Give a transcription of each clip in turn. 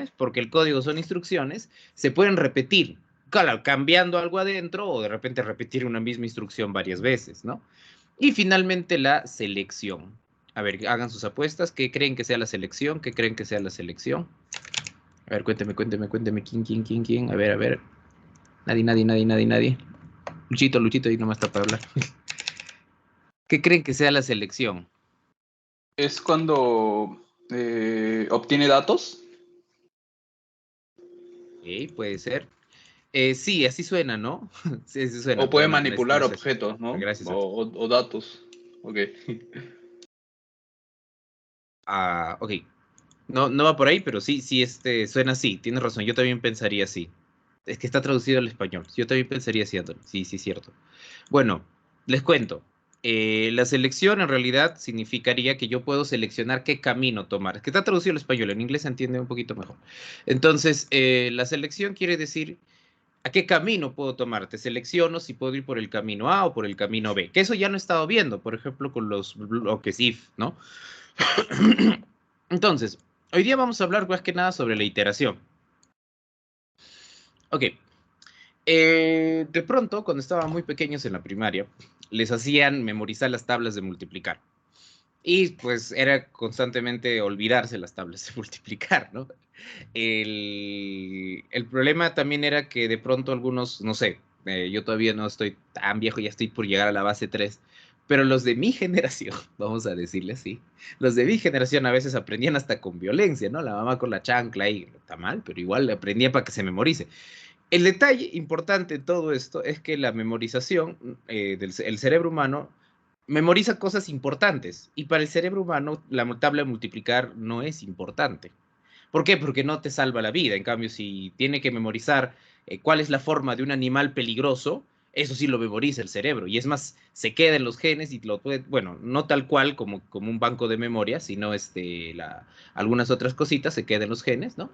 instrucciones, porque el código son instrucciones, se pueden repetir, claro, cambiando algo adentro o de repente repetir una misma instrucción varias veces, ¿no? Y finalmente la selección. A ver, hagan sus apuestas. ¿Qué creen que sea la selección? ¿Qué creen que sea la selección? A ver, cuénteme. ¿Quién? A ver. Nadie. Luchito, ahí nomás está para hablar. ¿Qué creen que sea la selección? Es cuando obtiene datos. Ok, puede ser. Sí, así suena, ¿no? Sí, así suena, O pero puede manipular no es eso. objetos, ¿no? Gracias. O datos. Ok. Ok. No, no va por ahí, pero sí, suena así. Tienes razón, yo también pensaría así. Es que está traducido al español. Yo también pensaría así, Antonio. Sí, sí, cierto. Bueno, les cuento. La selección en realidad significaría que yo puedo seleccionar qué camino tomar. Es que está traducido al español, en inglés se entiende un poquito mejor. Entonces, la selección quiere decir a qué camino puedo tomar. Te selecciono si puedo ir por el camino A o por el camino B. Que eso ya no he estado viendo, por ejemplo, con los bloques if, ¿no? Entonces, hoy día vamos a hablar más que nada sobre la iteración. Ok. De pronto, cuando estaban muy pequeños en la primaria, les hacían memorizar las tablas de multiplicar. Y pues era constantemente olvidarse las tablas de multiplicar, ¿no? El problema también era que de pronto algunos, no sé, yo todavía no estoy tan viejo, ya estoy por llegar a la base 3, pero los de mi generación, vamos a decirle así, los de mi generación a veces aprendían hasta con violencia, ¿no? La mamá con la chancla y está mal, pero igual aprendía para que se memorice. El detalle importante en todo esto es que la memorización del cerebro humano memoriza cosas importantes y para el cerebro humano la tabla de multiplicar no es importante. ¿Por qué? Porque no te salva la vida. En cambio, si tiene que memorizar cuál es la forma de un animal peligroso, eso sí lo memoriza el cerebro. Y es más, se queda en los genes y lo puede, bueno, no tal cual como un banco de memoria, sino algunas otras cositas se quedan en los genes, ¿no?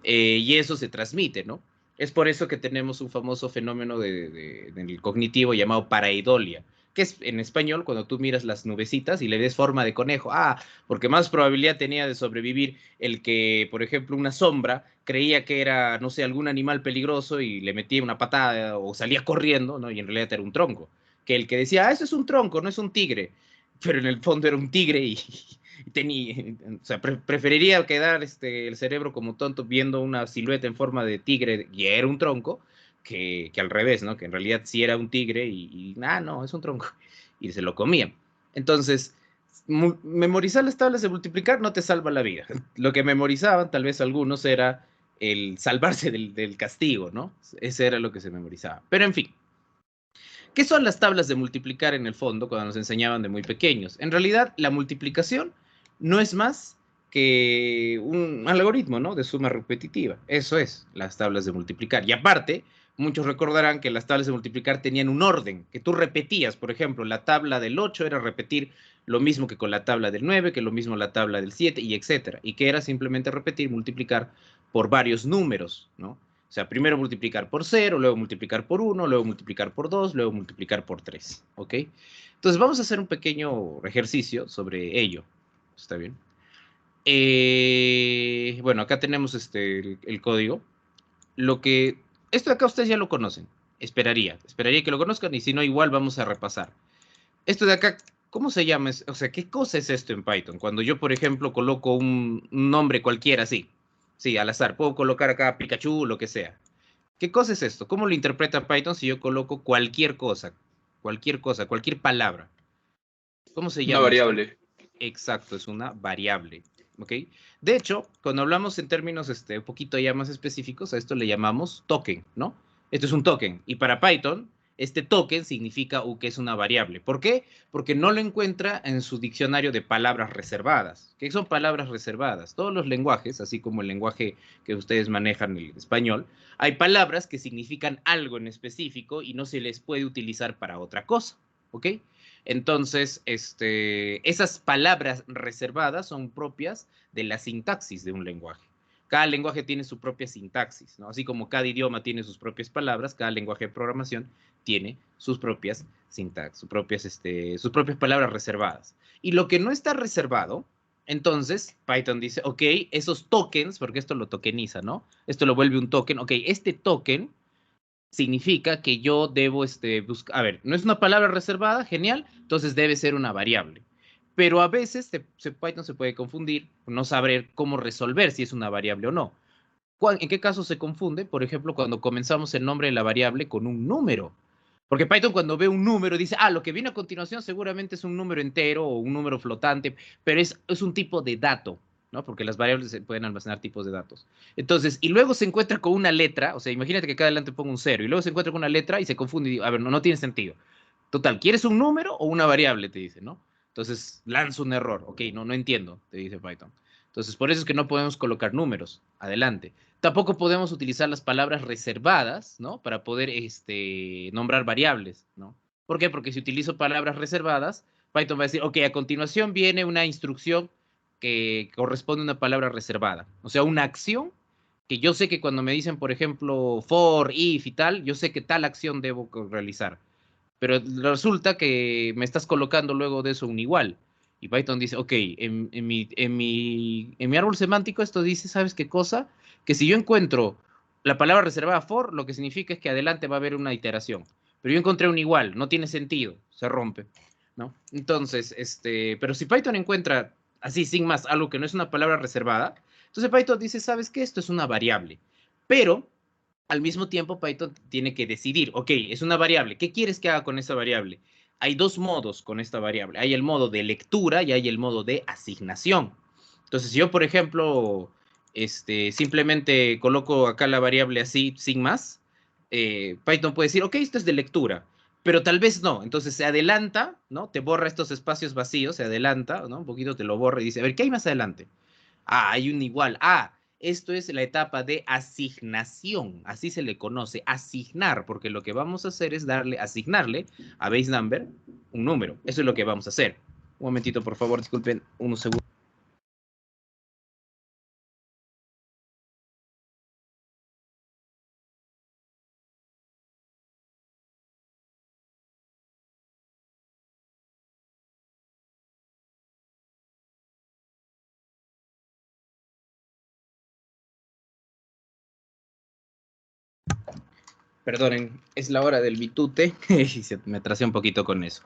Y eso se transmite, ¿no? Es por eso que tenemos un famoso fenómeno del cognitivo llamado pareidolia, que es en español cuando tú miras las nubecitas y le ves forma de conejo. Ah, porque más probabilidad tenía de sobrevivir el que, por ejemplo, una sombra creía que era, no sé, algún animal peligroso y le metía una patada o salía corriendo, ¿no? Y en realidad era un tronco. Que el que decía, ah, eso es un tronco, no es un tigre. Pero en el fondo era un tigre y tenía, o sea, preferiría quedar el cerebro como tonto viendo una silueta en forma de tigre y era un tronco, que al revés, ¿no? Que en realidad sí era un tigre no, es un tronco. Y se lo comían. Entonces, memorizar las tablas de multiplicar no te salva la vida. Lo que memorizaban, tal vez algunos, era el salvarse del castigo, ¿no? Ese era lo que se memorizaba. Pero en fin, ¿qué son las tablas de multiplicar en el fondo cuando nos enseñaban de muy pequeños? En realidad, la multiplicación no es más que un algoritmo, ¿no? De suma repetitiva. Eso es las tablas de multiplicar. Y aparte, muchos recordarán que las tablas de multiplicar tenían un orden, que tú repetías. Por ejemplo, la tabla del 8 era repetir lo mismo que con la tabla del 9, que lo mismo la tabla del 7, y etcétera. Y que era simplemente repetir, multiplicar por varios números, ¿no? O sea, primero multiplicar por 0, luego multiplicar por 1, luego multiplicar por 2, luego multiplicar por 3. ¿Ok? Entonces vamos a hacer un pequeño ejercicio sobre ello. ¿Está bien? Bueno, acá tenemos el código. Esto de acá ustedes ya lo conocen. Esperaría que lo conozcan y si no, igual vamos a repasar. Esto de acá, ¿cómo se llama? O sea, ¿qué cosa es esto en Python? Cuando yo, por ejemplo, coloco un nombre cualquiera así. Sí, al azar. Puedo colocar acá Pikachu, lo que sea. ¿Qué cosa es esto? ¿Cómo lo interpreta Python si yo coloco cualquier cosa, cualquier palabra? ¿Cómo se Una llama esto? variable. Exacto, es una variable. ¿Ok? De hecho, cuando hablamos en términos un poquito ya más específicos, a esto le llamamos token, ¿no? Esto es un token. Y para Python, este token significa que es una variable. ¿Por qué? Porque no lo encuentra en su diccionario de palabras reservadas. ¿Qué son palabras reservadas? Todos los lenguajes, así como el lenguaje que ustedes manejan, el español, hay palabras que significan algo en específico y no se les puede utilizar para otra cosa. ¿Ok? Entonces, esas palabras reservadas son propias de la sintaxis de un lenguaje. Cada lenguaje tiene su propia sintaxis, ¿no? Así como cada idioma tiene sus propias palabras, cada lenguaje de programación tiene sus propias sintaxis, sus propias palabras reservadas. Y lo que no está reservado Entonces, Python dice, ok, esos tokens, porque esto lo tokeniza, ¿no? Esto lo vuelve un token. Ok, este token significa que yo debo buscar, a ver, no es una palabra reservada, genial, entonces debe ser una variable. Pero a veces Python se puede confundir, no saber cómo resolver si es una variable o no. ¿En qué caso se confunde? Por ejemplo, cuando comenzamos el nombre de la variable con un número. Porque Python cuando ve un número dice, lo que viene a continuación seguramente es un número entero o un número flotante, pero es un tipo de dato, ¿no? Porque las variables se pueden almacenar tipos de datos. Entonces, y luego se encuentra con una letra, o sea, imagínate que acá adelante pongo un cero, y luego se encuentra con una letra y se confunde y digo, a ver, no tiene sentido. Total, ¿quieres un número o una variable? Te dice, ¿no? Entonces, lanza un error. Ok, no entiendo, te dice Python. Entonces, por eso es que no podemos colocar números. Adelante. Tampoco podemos utilizar las palabras reservadas, ¿no? Para poder nombrar variables, ¿no? ¿Por qué? Porque si utilizo palabras reservadas, Python va a decir, ok, a continuación viene una instrucción que corresponde a una palabra reservada. O sea, una acción que yo sé que cuando me dicen, por ejemplo, for, if y tal, yo sé que tal acción debo realizar. Pero resulta que me estás colocando luego de eso un igual. Y Python dice, ok, en mi árbol semántico esto dice, ¿sabes qué cosa? Que si yo encuentro la palabra reservada for, lo que significa es que adelante va a haber una iteración. Pero yo encontré un igual, no tiene sentido, se rompe, ¿no? Entonces, pero si Python encuentra así, sin más, algo que no es una palabra reservada, entonces Python dice, ¿sabes qué? Esto es una variable. Pero al mismo tiempo, Python tiene que decidir, ok, es una variable, ¿qué quieres que haga con esa variable? Hay dos modos con esta variable, hay el modo de lectura y hay el modo de asignación. Entonces, si yo, por ejemplo, simplemente coloco acá la variable así, sin más, Python puede decir, ok, esto es de lectura, pero tal vez no. Entonces se adelanta, ¿no? Te borra estos espacios vacíos, se adelanta, ¿no? Un poquito te lo borra y dice, a ver, ¿qué hay más adelante? Hay un igual. Esto es la etapa de asignación, así se le conoce, asignar, porque lo que vamos a hacer es asignarle a base number un número. Eso es lo que vamos a hacer. Un momentito, por favor, disculpen, unos segundos. Perdonen, es la hora del bitute y me atrasé un poquito con eso.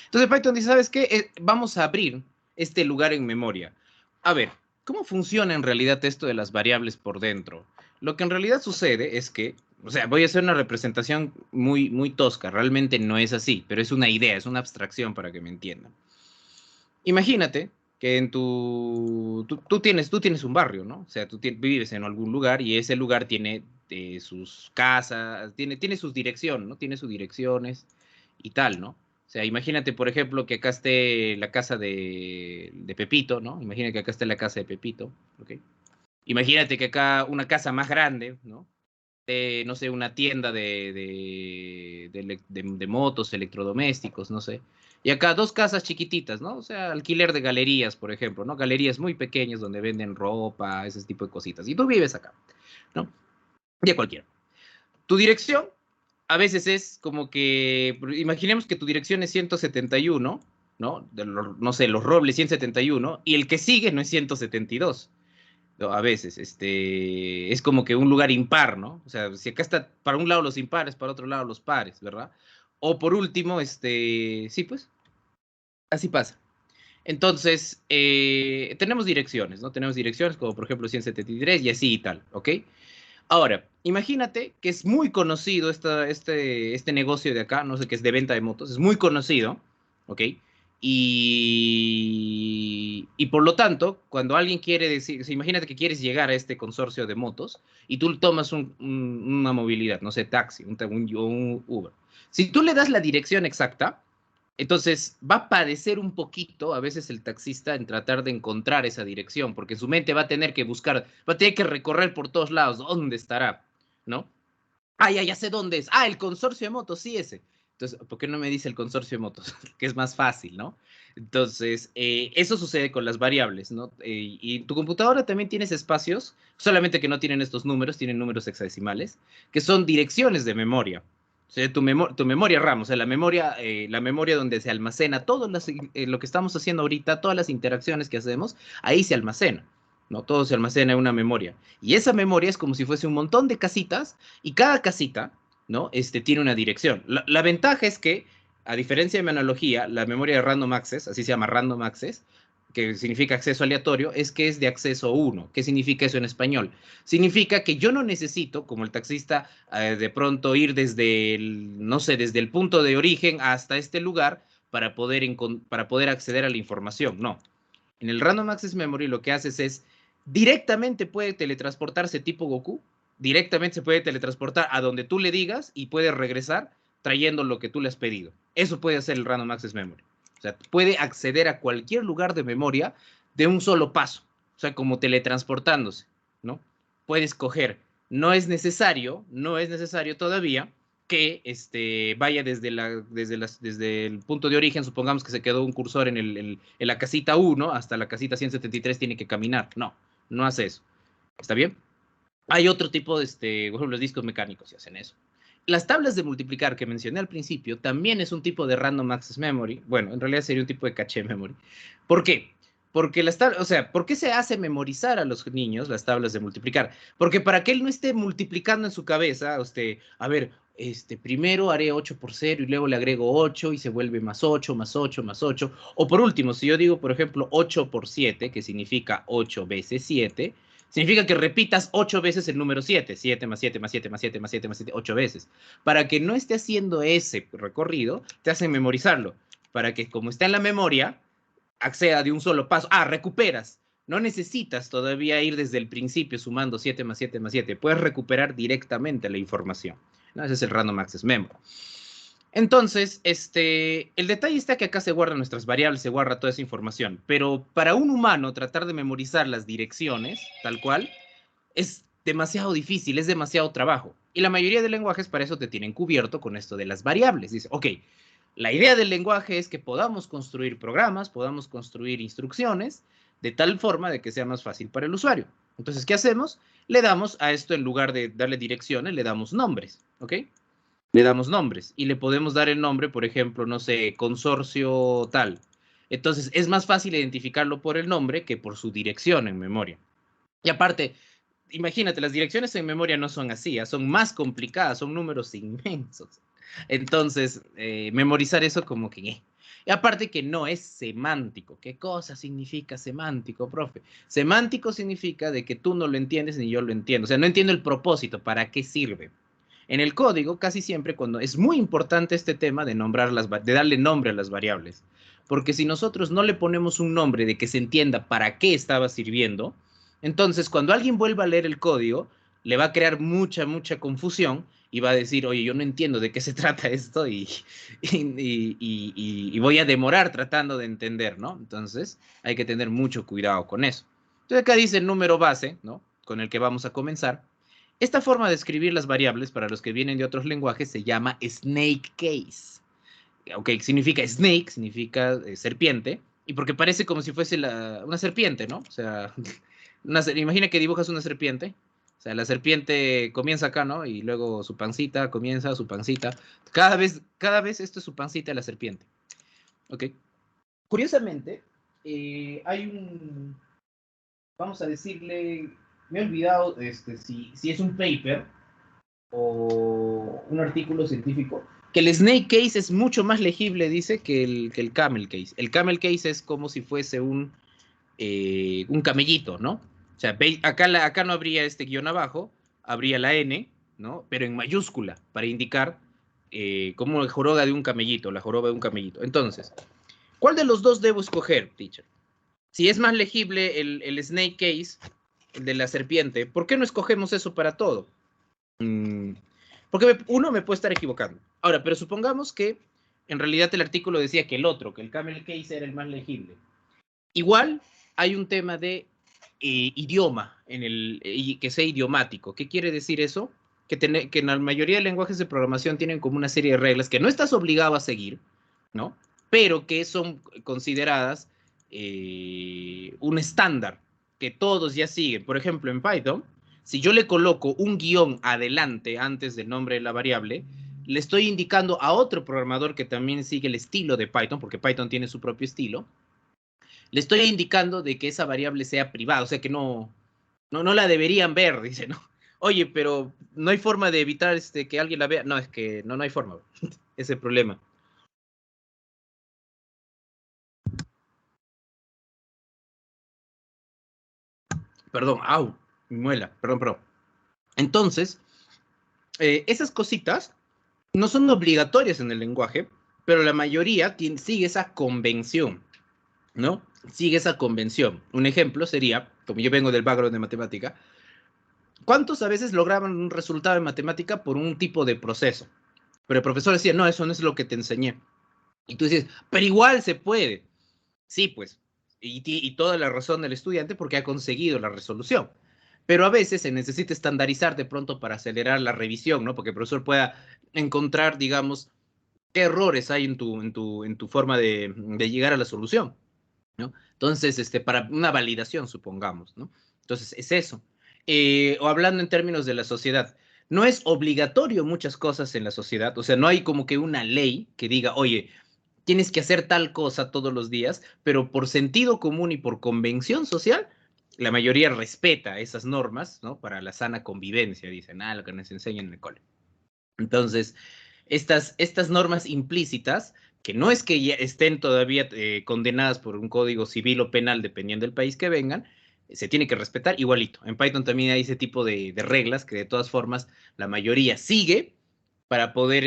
Entonces Python dice, ¿sabes qué? Vamos a abrir este lugar en memoria. A ver, ¿cómo funciona en realidad esto de las variables por dentro? Lo que en realidad sucede es que, o sea, voy a hacer una representación muy, muy tosca, realmente no es así, pero es una idea, es una abstracción para que me entiendan. Imagínate que tú tienes un barrio, ¿no? O sea, vives en algún lugar y ese lugar tiene sus casas, tiene sus direcciones, ¿no? Tiene sus direcciones y tal, ¿no? O sea, imagínate, por ejemplo, que acá esté la casa de Pepito, ¿no? Imagínate que acá esté la casa de Pepito, ¿ok? Imagínate que acá una casa más grande, ¿no? No sé, una tienda de motos, electrodomésticos, no sé. Y acá dos casas chiquititas, ¿no? O sea, alquiler de galerías, por ejemplo, ¿no? Galerías muy pequeñas donde venden ropa, ese tipo de cositas. Y tú vives acá, ¿no? Ya cualquiera. Tu dirección a veces es como que, imaginemos que tu dirección es 171, ¿no? No sé, Los Robles 171, y el que sigue no es 172. ¿No? A veces, es como que un lugar impar, ¿no? O sea, si acá está para un lado los impares, para otro lado los pares, ¿verdad? O por último, sí, pues, así pasa. Entonces, tenemos direcciones, ¿no? Tenemos direcciones como por ejemplo 173 y así y tal, ¿ok? Ahora, imagínate que es muy conocido este negocio de acá, no sé qué es de venta de motos, es muy conocido, ¿ok? Y por lo tanto, cuando alguien quiere decir, o sea, imagínate que quieres llegar a este consorcio de motos y tú tomas una movilidad, no sé, taxi, un Uber. Si tú le das la dirección exacta, entonces va a padecer un poquito a veces el taxista en tratar de encontrar esa dirección, porque en su mente va a tener que buscar, va a tener que recorrer por todos lados, ¿dónde estará? ¿No? Ya sé dónde es. El consorcio de motos, sí, ese. Entonces, ¿por qué no me dice el consorcio de motos? Que es más fácil, ¿no? Entonces, eso sucede con las variables, ¿no? Y tu computadora también tienes espacios, solamente que no tienen estos números, tienen números hexadecimales, que son direcciones de memoria. O sea, tu memoria RAM, o sea, la memoria donde se almacena todo lo que estamos haciendo ahorita, todas las interacciones que hacemos, ahí se almacena, ¿no? Todo se almacena en una memoria. Y esa memoria es como si fuese un montón de casitas, y cada casita, ¿no? Tiene una dirección. La ventaja es que, a diferencia de mi analogía, la memoria de Random Access, así se llama Random Access, que significa acceso aleatorio, es que es de acceso 1. ¿Qué significa eso en español? Significa que yo no necesito, como el taxista, de pronto ir desde no sé, desde el punto de origen hasta este lugar para poder acceder a la información. No. En el Random Access Memory lo que haces es directamente puede teletransportarse tipo Goku, directamente se puede teletransportar a donde tú le digas y puede regresar trayendo lo que tú le has pedido. Eso puede hacer el Random Access Memory. O sea, puede acceder a cualquier lugar de memoria de un solo paso. O sea, como teletransportándose, ¿no? Puedes coger. No es necesario todavía que vaya desde el punto de origen, supongamos que se quedó un cursor en la casita 1 hasta la casita 173, tiene que caminar. No, no hace eso. ¿Está bien? Hay otro tipo por ejemplo, los discos mecánicos y hacen eso. Las tablas de multiplicar que mencioné al principio también es un tipo de random access memory. Bueno, en realidad sería un tipo de caché memory. ¿Por qué? Porque o sea, ¿por qué se hace memorizar a los niños las tablas de multiplicar? Porque para que él no esté multiplicando en su cabeza, a ver, primero haré 8 por 0 y luego le agrego 8 y se vuelve más 8, más 8, más 8. O por último, si yo digo, por ejemplo, 8 por 7, que significa 8 veces 7, significa que repitas 8 veces el número 7. 7 más 7 más 7 más 7 más 7 más 7, 8 veces. Para que no esté haciendo ese recorrido, te hacen memorizarlo. Para que, como está en la memoria, acceda de un solo paso. Ah, recuperas. No necesitas todavía ir desde el principio sumando 7 más 7 más 7. Puedes recuperar directamente la información, ¿no? Ese es el Random Access Memory. Entonces, el detalle está que acá se guardan nuestras variables, se guarda toda esa información, pero para un humano tratar de memorizar las direcciones, tal cual, es demasiado difícil, es demasiado trabajo. Y la mayoría de lenguajes para eso te tienen cubierto con esto de las variables. Dice, ok, la idea del lenguaje es que podamos construir programas, podamos construir instrucciones, de tal forma de que sea más fácil para el usuario. Entonces, ¿qué hacemos? Le damos a esto, en lugar de darle direcciones, le damos nombres, ¿ok? Le damos nombres y le podemos dar el nombre, por ejemplo, no sé, consorcio tal. Entonces, es más fácil identificarlo por el nombre que por su dirección en memoria. Y aparte, imagínate, las direcciones en memoria no son así, son más complicadas, son números inmensos. Entonces, memorizar eso como que... Y aparte que no es semántico. ¿Qué cosa significa semántico, profe? Semántico significa de que tú no lo entiendes ni yo lo entiendo. O sea, no entiendo el propósito, ¿para qué sirve? En el código, casi siempre, cuando es muy importante este tema de darle nombre a las variables. Porque si nosotros no le ponemos un nombre de que se entienda para qué estaba sirviendo, entonces cuando alguien vuelva a leer el código, le va a crear mucha confusión y va a decir, oye, yo no entiendo de qué se trata esto y voy a demorar tratando de entender, ¿no? Entonces hay que tener mucho cuidado con eso. Entonces acá dice el número base, ¿no? Con el que vamos a comenzar. Esta forma de escribir las variables para los que vienen de otros lenguajes se llama snake case. Ok, significa snake, significa serpiente, y porque parece como si fuese una serpiente, ¿no? O sea, imagina que dibujas una serpiente. O sea, la serpiente comienza acá, ¿no? Y luego su pancita, comienza su pancita. Cada vez esto es su pancita de la serpiente. Ok. Curiosamente, hay vamos a decirle, me he olvidado si es un paper o un artículo científico, que el snake case es mucho más legible, dice, que el camel case. El camel case es como si fuese un camellito, ¿no? O sea, acá no habría este guión abajo, habría la N, ¿no? Pero en mayúscula, para indicar como la joroba de un camellito, la joroba de un camellito. Entonces, ¿cuál de los dos debo escoger, teacher? Si es más legible el snake case, el de la serpiente, ¿por qué no escogemos eso para todo? Porque uno me puede estar equivocando. Ahora, pero supongamos que en realidad el artículo decía que el otro, que el camel case era el más legible. Igual hay un tema de idioma, que sea idiomático. ¿Qué quiere decir eso? Que en la mayoría de lenguajes de programación tienen como una serie de reglas que no estás obligado a seguir, ¿no? Pero que son consideradas un estándar que todos ya siguen. Por ejemplo, en Python, si yo le coloco un guión adelante antes del nombre de la variable, le estoy indicando a otro programador que también sigue el estilo de Python, porque Python tiene su propio estilo, le estoy indicando de que esa variable sea privada, o sea que no la deberían ver, dice, ¿no? Oye, pero no hay forma de evitar que alguien la vea. No, es que no hay forma, ese problema. Perdón, au, mi muela, perdón. Entonces, esas cositas no son obligatorias en el lenguaje, pero la mayoría sigue esa convención, ¿no? Sigue esa convención. Un ejemplo sería, como yo vengo del background de matemática, ¿cuántos a veces lograban un resultado en matemática por un tipo de proceso? Pero el profesor decía, no, eso no es lo que te enseñé. Y tú dices, pero igual se puede. Sí, pues, y toda la razón del estudiante porque ha conseguido la resolución. Pero a veces se necesita estandarizar de pronto para acelerar la revisión, ¿no? Porque el profesor pueda encontrar, digamos, qué errores hay en tu forma de llegar a la solución, ¿no? Entonces, para una validación, supongamos, ¿no? Entonces, es eso. O hablando en términos de la sociedad, no es obligatorio muchas cosas en la sociedad, o sea, no hay como que una ley que diga, oye, tienes que hacer tal cosa todos los días, pero por sentido común y por convención social, la mayoría respeta esas normas, ¿no? Para la sana convivencia, dicen, lo que nos enseñan en el cole. Entonces, estas normas implícitas, que no es que ya estén todavía condenadas por un código civil o penal, dependiendo del país que vengan, se tiene que respetar igualito. En Python también hay ese tipo de reglas que de todas formas la mayoría sigue para poder,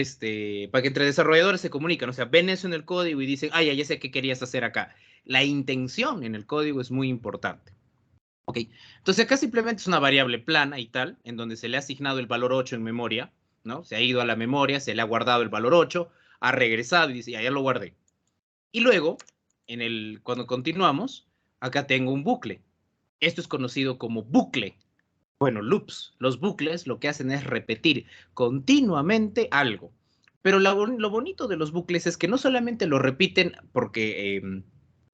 para que entre desarrolladores se comunican, o sea, ven eso en el código y dicen, ya sé qué querías hacer acá. La intención en el código es muy importante. Ok, entonces acá simplemente es una variable plana y tal, en donde se le ha asignado el valor 8 en memoria, ¿no? Se ha ido a la memoria, se le ha guardado el valor 8, ha regresado y dice, ya lo guardé. Y luego, cuando continuamos, acá tengo un bucle. Esto es conocido como bucle. Bueno, loops. Los bucles lo que hacen es repetir continuamente algo. Pero lo bonito de los bucles es que no solamente lo repiten porque,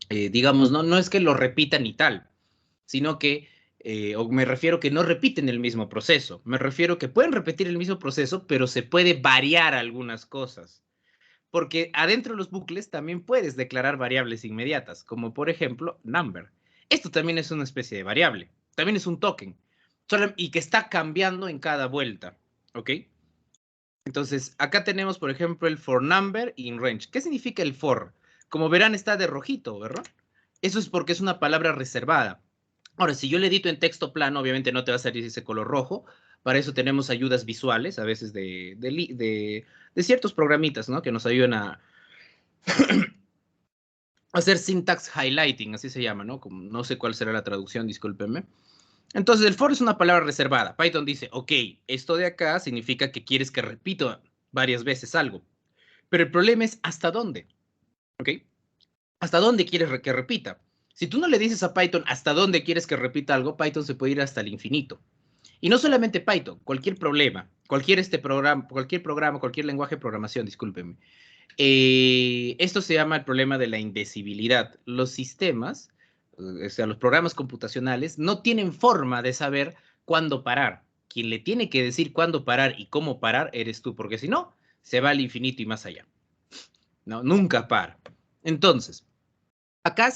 digamos, no es que lo repitan y tal, sino que, o me refiero que no repiten el mismo proceso. Me refiero que pueden repetir el mismo proceso, pero se puede variar algunas cosas. Porque adentro de los bucles también puedes declarar variables inmediatas, como por ejemplo number. Esto también es una especie de variable, también es un token, y que está cambiando en cada vuelta, ¿ok? Entonces, acá tenemos, por ejemplo, el for number in range. ¿Qué significa el for? Como verán, está de rojito, ¿verdad? Eso es porque es una palabra reservada. Ahora, si yo le edito en texto plano, obviamente no te va a salir ese color rojo. Para eso tenemos ayudas visuales, a veces de ciertos programitas, ¿no? Que nos ayudan a hacer syntax highlighting, así se llama, ¿no? Como, no sé cuál será la traducción, discúlpenme. Entonces, el for es una palabra reservada. Python dice, ok, esto de acá significa que quieres que repita varias veces algo. Pero el problema es hasta dónde, ¿ok? ¿Hasta dónde quieres que repita? Si tú no le dices a Python hasta dónde quieres que repita algo, Python se puede ir hasta el infinito. Y no solamente Python, cualquier problema, cualquier lenguaje de programación, discúlpenme. Esto se llama el problema de la indecibilidad. Los sistemas, o sea, los programas computacionales, no tienen forma de saber cuándo parar. Quien le tiene que decir cuándo parar y cómo parar eres tú, porque si no, se va al infinito y más allá. No, nunca para. Entonces, acá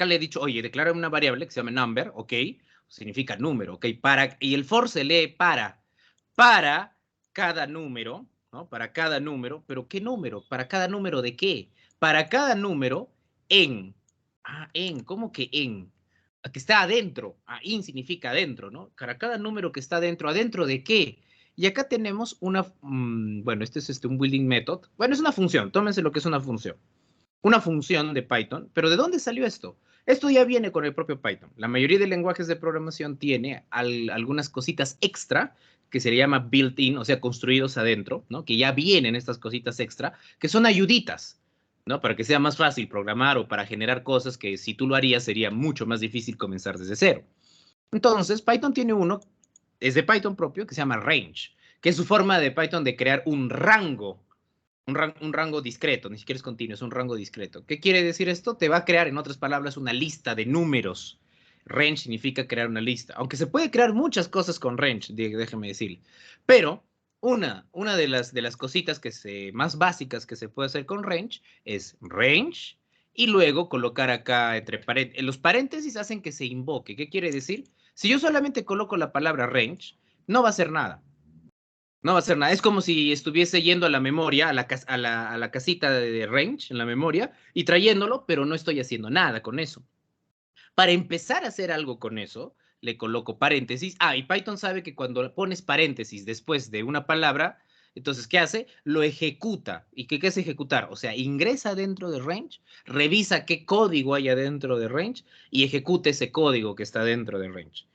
le he dicho, oye, declara una variable que se llama number, ok, significa número, ok, y el for se lee para cada número, ¿no? Para cada número, pero ¿qué número? ¿Para cada número de qué? Para cada número en. ¿Cómo que en? Que está adentro. In significa adentro, ¿no? Para cada número que está adentro, ¿adentro de qué? Y acá tenemos bueno, este es un building method. Bueno, es una función, tómense lo que es una función. Una función de Python, pero ¿de dónde salió esto? Esto ya viene con el propio Python. La mayoría de lenguajes de programación tiene algunas cositas extra que se llama built-in, o sea, construidos adentro, ¿no? Que ya vienen estas cositas extra, que son ayuditas, ¿no? Para que sea más fácil programar o para generar cosas que si tú lo harías sería mucho más difícil comenzar desde cero. Entonces, Python tiene uno, es de Python propio, que se llama range, que es su forma de Python de crear un rango discreto, ni siquiera es continuo, es un rango discreto. ¿Qué quiere decir esto? Te va a crear, en otras palabras, una lista de números. Range significa crear una lista, aunque se puede crear muchas cosas con range, déjeme decirle. Pero Una de las cositas más básicas que se puede hacer con range es range y luego colocar acá entre paréntesis. Los paréntesis hacen que se invoque. ¿Qué quiere decir? Si yo solamente coloco la palabra range, no va a hacer nada. No va a hacer nada. Es como si estuviese yendo a la memoria, a la casita de range en la memoria y trayéndolo, pero no estoy haciendo nada con eso. Para empezar a hacer algo con eso, le coloco paréntesis. Y Python sabe que cuando pones paréntesis después de una palabra, entonces, ¿qué hace? Lo ejecuta. ¿Y qué es ejecutar? O sea, ingresa dentro de range, revisa qué código hay dentro de range y ejecuta ese código que está dentro de range.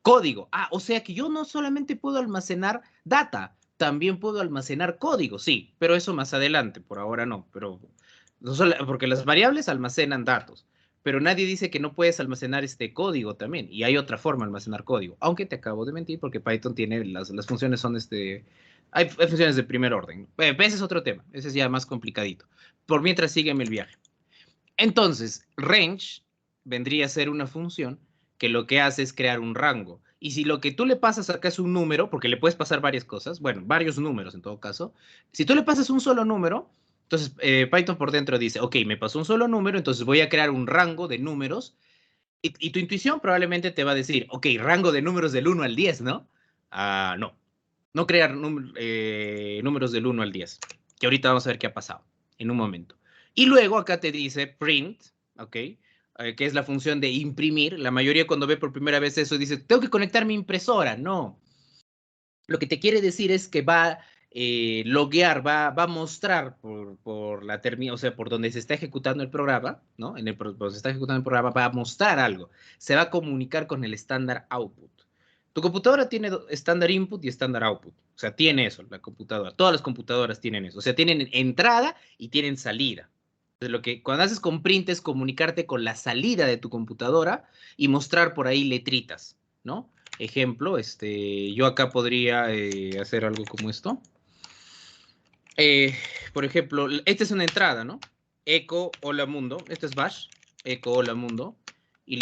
Código. O sea que yo no solamente puedo almacenar data, también puedo almacenar código, sí, pero eso más adelante, por ahora no, pero no porque las variables almacenan datos, pero nadie dice que no puedes almacenar este código también, y hay otra forma de almacenar código, aunque te acabo de mentir porque Python tiene, las funciones son hay funciones de primer orden. Ese es otro tema, ese es ya más complicadito. Por mientras sígueme el viaje. Entonces, range vendría a ser una función que lo que hace es crear un rango. Y si lo que tú le pasas acá es un número, porque le puedes pasar varias cosas, bueno, varios números en todo caso, si tú le pasas un solo número, entonces Python por dentro dice, ok, me pasó un solo número, entonces voy a crear un rango de números, y tu intuición probablemente te va a decir, ok, rango de números del 1 al 10, ¿no? No, no crear números del 1 al 10, que ahorita vamos a ver qué ha pasado en un momento. Y luego acá te dice print, ¿ok? Que es la función de imprimir. La mayoría cuando ve por primera vez eso dice, tengo que conectar mi impresora. No. Lo que te quiere decir es que va a loguear, va a mostrar por la terminal, o sea, por donde se está ejecutando el programa, ¿no? Donde se está ejecutando el programa, va a mostrar algo. Se va a comunicar con el estándar output. Tu computadora tiene estándar input y estándar output. O sea, tiene eso, la computadora. Todas las computadoras tienen eso. O sea, tienen entrada y tienen salida. Entonces, lo que cuando haces con print es comunicarte con la salida de tu computadora y mostrar por ahí letritas, ¿no? Ejemplo, yo acá podría hacer algo como esto. Por ejemplo, esta es una entrada, ¿no? Echo, hola mundo. Esto es bash. Echo, hola mundo. Y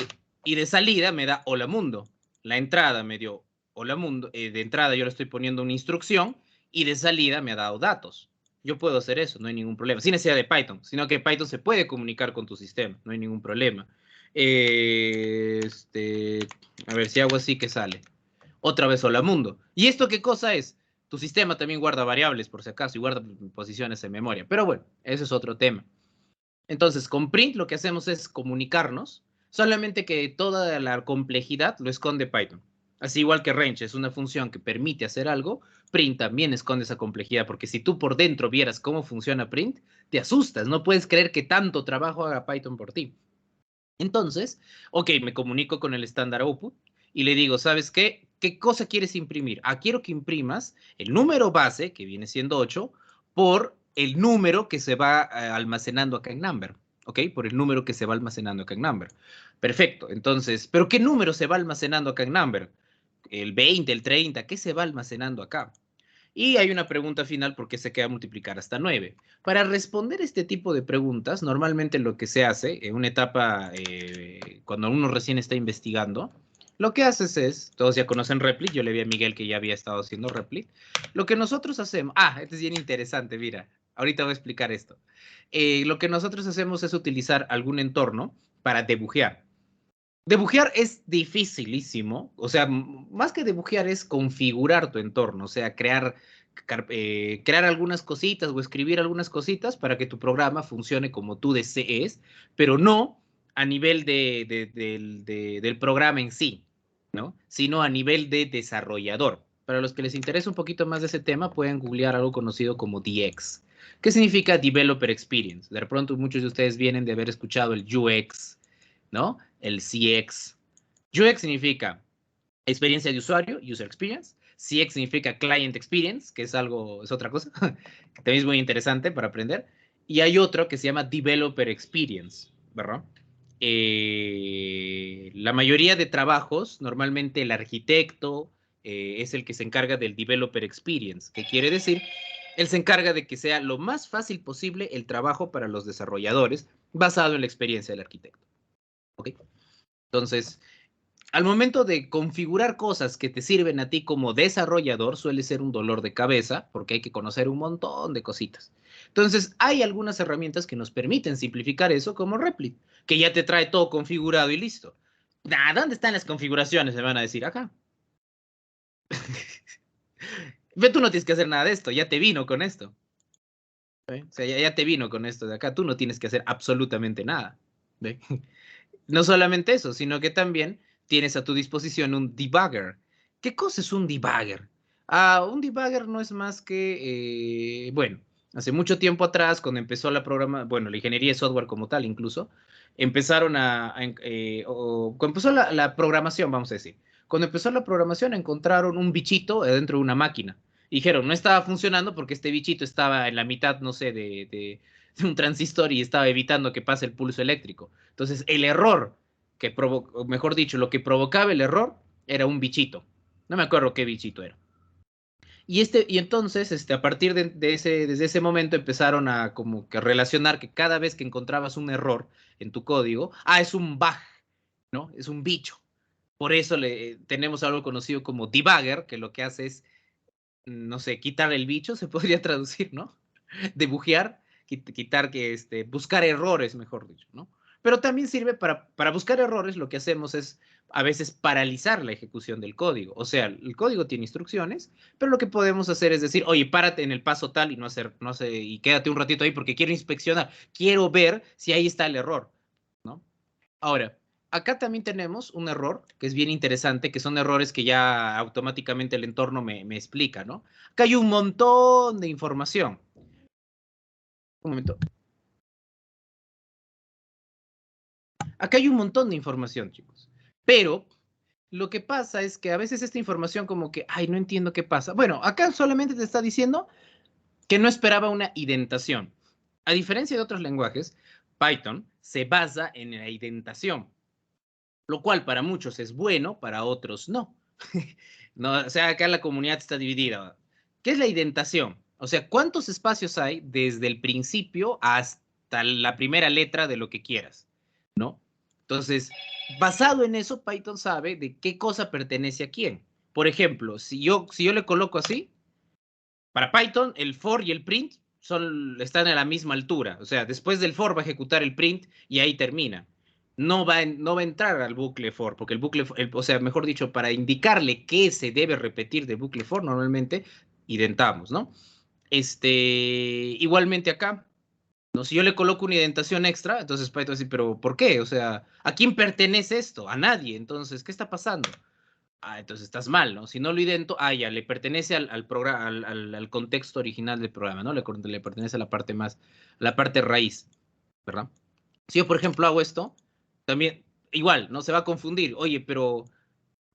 de salida me da hola mundo. La entrada me dio hola mundo. De entrada yo le estoy poniendo una instrucción y de salida me ha dado datos. Yo puedo hacer eso, no hay ningún problema. Sin necesidad de Python, sino que Python se puede comunicar con tu sistema, no hay ningún problema. A ver si hago así que sale. Otra vez hola mundo. ¿Y esto qué cosa es? Tu sistema también guarda variables por si acaso y guarda posiciones en memoria. Pero bueno, ese es otro tema. Entonces, con print lo que hacemos es comunicarnos, solamente que toda la complejidad lo esconde Python. Así igual que range es una función que permite hacer algo, print también esconde esa complejidad, porque si tú por dentro vieras cómo funciona print, te asustas, no puedes creer que tanto trabajo haga Python por ti. Entonces, ok, me comunico con el estándar output y le digo, ¿sabes qué? ¿Qué cosa quieres imprimir? Quiero que imprimas el número base, que viene siendo 8, por el número que se va almacenando acá en Number. ¿Ok? Por el número que se va almacenando acá en Number. Perfecto. Entonces, ¿pero qué número se va almacenando acá en Number? El 20, el 30, ¿qué se va almacenando acá? Y hay una pregunta final, ¿por qué se queda multiplicar hasta 9? Para responder este tipo de preguntas, normalmente lo que se hace en una etapa, cuando uno recién está investigando, lo que haces es, todos ya conocen Replit, yo le vi a Miguel que ya había estado haciendo Replit, lo que nosotros hacemos, este es bien interesante, mira, ahorita voy a explicar esto. Lo que nosotros hacemos es utilizar algún entorno para debujear. Debujear es dificilísimo, o sea, más que debujear es configurar tu entorno, o sea, crear algunas cositas o escribir algunas cositas para que tu programa funcione como tú desees, pero no a nivel del programa en sí, ¿no? Sino a nivel de desarrollador. Para los que les interesa un poquito más de ese tema, pueden googlear algo conocido como DX. ¿Qué significa Developer Experience? De pronto muchos de ustedes vienen de haber escuchado el UX, ¿no? El CX. UX significa experiencia de usuario, user experience. CX significa client experience, que es otra cosa, que también es muy interesante para aprender. Y hay otro que se llama developer experience, ¿verdad? La mayoría de trabajos, normalmente el arquitecto es el que se encarga del developer experience, que quiere decir, él se encarga de que sea lo más fácil posible el trabajo para los desarrolladores basado en la experiencia del arquitecto. ¿Ok? Entonces, al momento de configurar cosas que te sirven a ti como desarrollador, suele ser un dolor de cabeza, porque hay que conocer un montón de cositas. Entonces, hay algunas herramientas que nos permiten simplificar eso, como Replit, que ya te trae todo configurado y listo. ¿Dónde están las configuraciones? Me van a decir acá. Ve, tú no tienes que hacer nada de esto, ya te vino con esto. ¿Ve? O sea, ya te vino con esto de acá, tú no tienes que hacer absolutamente nada. ¿Ve? No solamente eso, sino que también tienes a tu disposición un debugger. ¿Qué cosa es un debugger? Un debugger no es más que, bueno, hace mucho tiempo atrás, cuando empezó la ingeniería de software como tal incluso, empezaron cuando empezó la programación, vamos a decir, cuando empezó la programación encontraron un bichito dentro de una máquina. Y dijeron, no estaba funcionando porque este bichito estaba en la mitad, no sé, de un transistor y estaba evitando que pase el pulso eléctrico. Entonces, el error que provocó, mejor dicho, lo que provocaba el error era un bichito. No me acuerdo qué bichito era. Y entonces, a partir desde ese momento empezaron a como que relacionar que cada vez que encontrabas un error en tu código, es un bug, ¿no? Es un bicho. Por eso tenemos algo conocido como debugger, que lo que hace es, no sé, quitar el bicho, se podría traducir, ¿no? Debujear, quitar buscar errores, mejor dicho, ¿no? Pero también sirve para buscar errores, lo que hacemos es a veces paralizar la ejecución del código. O sea, el código tiene instrucciones, pero lo que podemos hacer es decir, oye, párate en el paso tal y no sé, y quédate un ratito ahí porque quiero inspeccionar, quiero ver si ahí está el error, ¿no? Ahora, acá también tenemos un error que es bien interesante, que son errores que ya automáticamente el entorno me explica, ¿no? Acá hay un montón de información. Un momento. Acá hay un montón de información, chicos. Pero lo que pasa es que a veces esta información como que, no entiendo qué pasa. Bueno, acá solamente te está diciendo que no esperaba una indentación. A diferencia de otros lenguajes, Python se basa en la indentación, lo cual para muchos es bueno, para otros no. No, o sea, acá la comunidad está dividida. ¿Qué es la indentación? O sea, ¿cuántos espacios hay desde el principio hasta la primera letra de lo que quieras? ¿No? Entonces, basado en eso, Python sabe de qué cosa pertenece a quién. Por ejemplo, si yo le coloco así, para Python, el for y el print están a la misma altura. O sea, después del for va a ejecutar el print y ahí termina. No va a entrar al bucle for, porque el bucle, o sea, mejor dicho, para indicarle qué se debe repetir del bucle for, normalmente identamos, ¿no? Igualmente acá, ¿no? Si yo le coloco una indentación extra, entonces Python dice, pero ¿por qué? O sea, ¿a quién pertenece esto? A nadie. Entonces, ¿qué está pasando? Entonces estás mal, ¿no? Si no lo idento, ya, le pertenece al programa, al contexto original del programa, ¿no? Le pertenece a la parte raíz, ¿verdad? Si yo, por ejemplo, hago esto, también, igual, ¿no? Se va a confundir. Oye, pero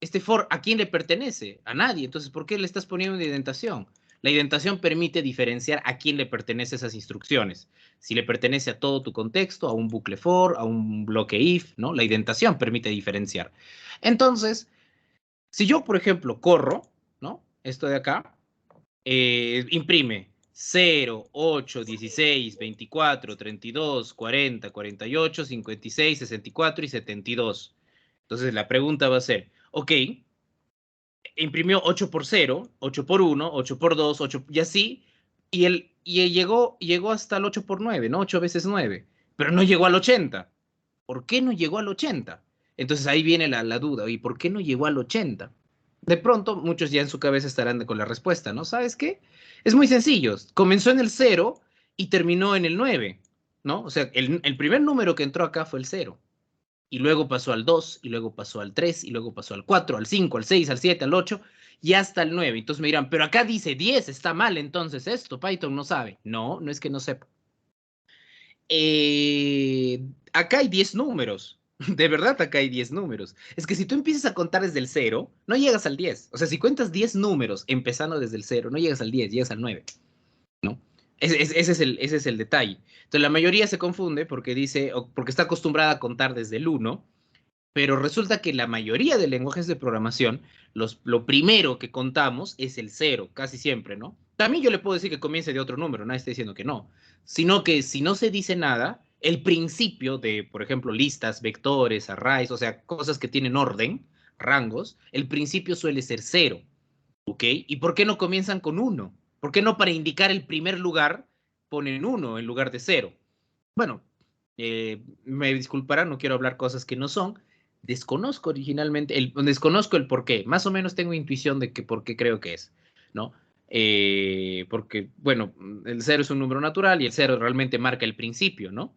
este for, ¿a quién le pertenece? A nadie. Entonces, ¿por qué le estás poniendo una indentación? La indentación permite diferenciar a quién le pertenecen esas instrucciones. Si le pertenece a todo tu contexto, a un bucle for, a un bloque if, ¿no? La indentación permite diferenciar. Entonces, si yo, por ejemplo, corro, ¿no? Esto de acá, imprime 0, 8, 16, 24, 32, 40, 48, 56, 64 y 72. Entonces la pregunta va a ser, ok, imprimió 8 por 0, 8 por 1, 8 por 2, 8 y así, y llegó hasta el 8 por 9, ¿no? 8 veces 9, pero no llegó al 80. ¿Por qué no llegó al 80? Entonces ahí viene la duda, ¿y por qué no llegó al 80? De pronto muchos ya en su cabeza estarán con la respuesta, ¿no? ¿Sabes qué? Es muy sencillo, comenzó en el 0 y terminó en el 9, ¿no? O sea, el primer número que entró acá fue el 0 y luego pasó al 2, y luego pasó al 3, y luego pasó al 4, al 5, al 6, al 7, al 8, y hasta el 9. Entonces me dirán, pero acá dice 10, está mal entonces esto, Python no sabe. No, no es que no sepa. Acá hay 10 números. De verdad, acá hay 10 números. Es que si tú empiezas a contar desde el 0, no llegas al 10. O sea, si cuentas 10 números empezando desde el 0, no llegas al 10, llegas al 9, ¿no? Ese es el detalle. Entonces, la mayoría se confunde porque porque está acostumbrada a contar desde el 1, pero resulta que la mayoría de lenguajes de programación, lo primero que contamos es el 0, casi siempre, ¿no? También yo le puedo decir que comience de otro número, nadie está diciendo que no. Sino que si no se dice nada, el principio de, por ejemplo, listas, vectores, arrays, o sea, cosas que tienen orden, rangos, el principio suele ser 0, ¿ok? ¿Y por qué no comienzan con 1? ¿Por qué no para indicar el primer lugar ponen 1 en lugar de 0? Bueno, me disculparán, no quiero hablar cosas que no son. Desconozco originalmente, desconozco el por qué. Más o menos tengo intuición de que por qué creo que es, ¿no? Porque, bueno, el 0 es un número natural y el 0 realmente marca el principio, ¿no?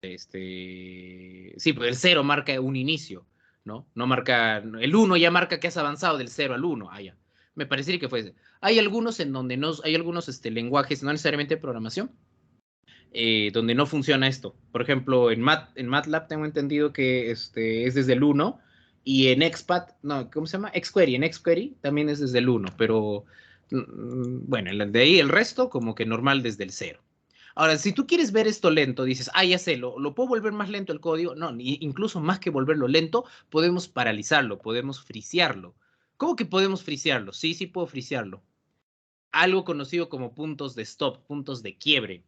Sí, pues el 0 marca un inicio, ¿no? No marca, el 1 ya marca que has avanzado del 0 al 1. Ah, ya. Me parecería que fuese. Hay algunos en donde no, hay algunos lenguajes, no necesariamente de programación, donde no funciona esto. Por ejemplo, en MATLAB tengo entendido que es desde el 1 y en XPath, no, ¿cómo se llama? XQuery, en XQuery también es desde el 1, pero bueno, de ahí el resto como que normal desde el 0. Ahora, si tú quieres ver esto lento, dices, ah, ya sé, lo puedo volver más lento el código. No, incluso más que volverlo lento, podemos paralizarlo, podemos frisearlo. ¿Cómo que podemos frisearlo? Sí, sí puedo frisearlo. Algo conocido como puntos de stop, puntos de quiebre.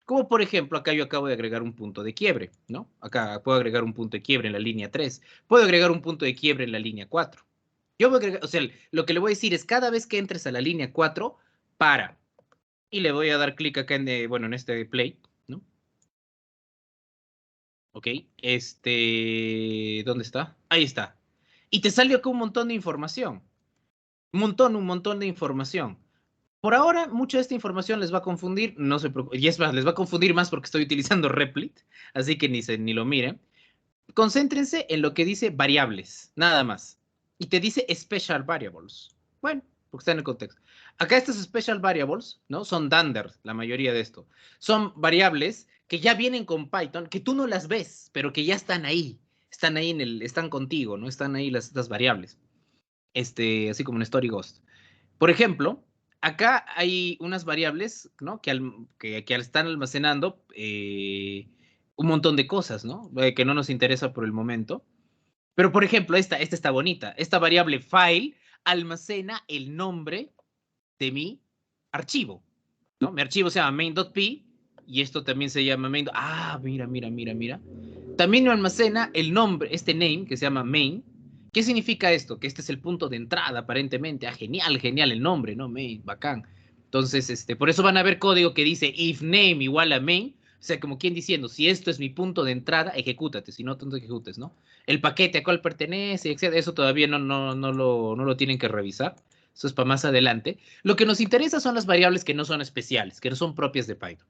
Como por ejemplo, acá yo acabo de agregar un punto de quiebre, ¿no? Acá puedo agregar un punto de quiebre en la línea 3. Puedo agregar un punto de quiebre en la línea 4. Yo voy a agregar, o sea, lo que le voy a decir es cada vez que entres a la línea 4, para. Y le voy a dar clic acá en, bueno, en este play, ¿no? Ok, ¿dónde está? Ahí está. Y te salió acá un montón de información. Un montón de información. Por ahora, mucha de esta información les va a confundir, no se preocupen, y es más, les va a confundir más porque estoy utilizando Replit, así que ni lo miren. Concéntrense en lo que dice variables, nada más. Y te dice special variables. Bueno, porque está en el contexto. Acá estas special variables, ¿no? Son Dunder, la mayoría de esto. Son variables que ya vienen con Python, que tú no las ves, pero que ya están ahí. Están ahí están contigo, ¿no? Están ahí las variables. Así como en Story Ghost. Por ejemplo, acá hay unas variables, ¿no? Que están almacenando un montón de cosas, ¿no? Que no nos interesa por el momento. Pero, por ejemplo, esta está bonita. Esta variable file almacena el nombre de mi archivo, ¿no? Mi archivo se llama main.py y esto también se llama main. Ah, mira, mira, mira, mira. También me almacena el nombre, este name que se llama main. ¿Qué significa esto? Que este es el punto de entrada, aparentemente. Ah, genial, genial el nombre, ¿no? Main, bacán. Entonces, por eso van a ver código que dice if name igual a main. O sea, como quien diciendo, si esto es mi punto de entrada, ejecútate, si no, no ejecutes, ¿no? El paquete a cuál pertenece, etc. Eso todavía no lo tienen que revisar. Eso es para más adelante. Lo que nos interesa son las variables que no son especiales, que no son propias de Python.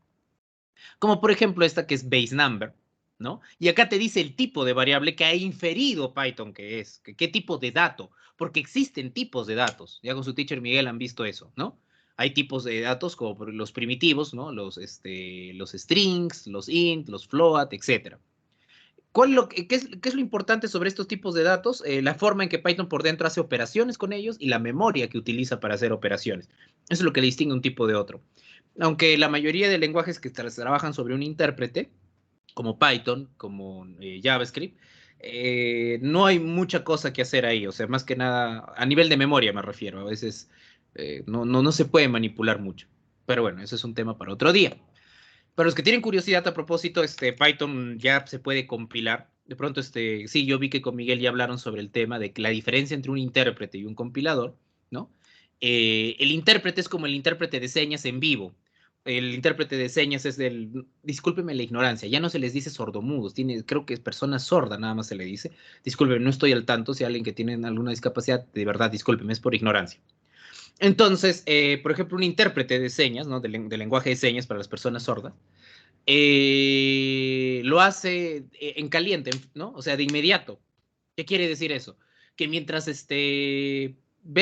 Como por ejemplo esta que es base number, ¿no? Y acá te dice el tipo de variable que ha inferido Python que es, qué tipo de dato, porque existen tipos de datos. Ya con su teacher Miguel han visto eso, ¿no? Hay tipos de datos como los primitivos, ¿no? Los strings, los int, los float, etc. ¿Qué es lo importante sobre estos tipos de datos? La forma en que Python por dentro hace operaciones con ellos y la memoria que utiliza para hacer operaciones. Eso es lo que le distingue un tipo de otro. Aunque la mayoría de lenguajes que trabajan sobre un intérprete, como Python, como JavaScript, no hay mucha cosa que hacer ahí. O sea, más que nada, a nivel de memoria me refiero. A veces no se puede manipular mucho. Pero bueno, eso es un tema para otro día. Para los que tienen curiosidad a propósito, Python ya se puede compilar. De pronto, sí, yo vi que con Miguel ya hablaron sobre el tema de que la diferencia entre un intérprete y un compilador, ¿no? El intérprete es como el intérprete de señas en vivo. El intérprete de señas es discúlpeme la ignorancia, ya no se les dice sordomudos, creo que es persona sorda, nada más se le dice. Discúlpeme, no estoy al tanto, si alguien que tiene alguna discapacidad, de verdad, discúlpeme, es por ignorancia. Entonces, por ejemplo, un intérprete de señas, ¿no? De lenguaje de señas para las personas sordas, lo hace en caliente, ¿no? O sea, de inmediato. ¿Qué quiere decir eso? Que mientras ve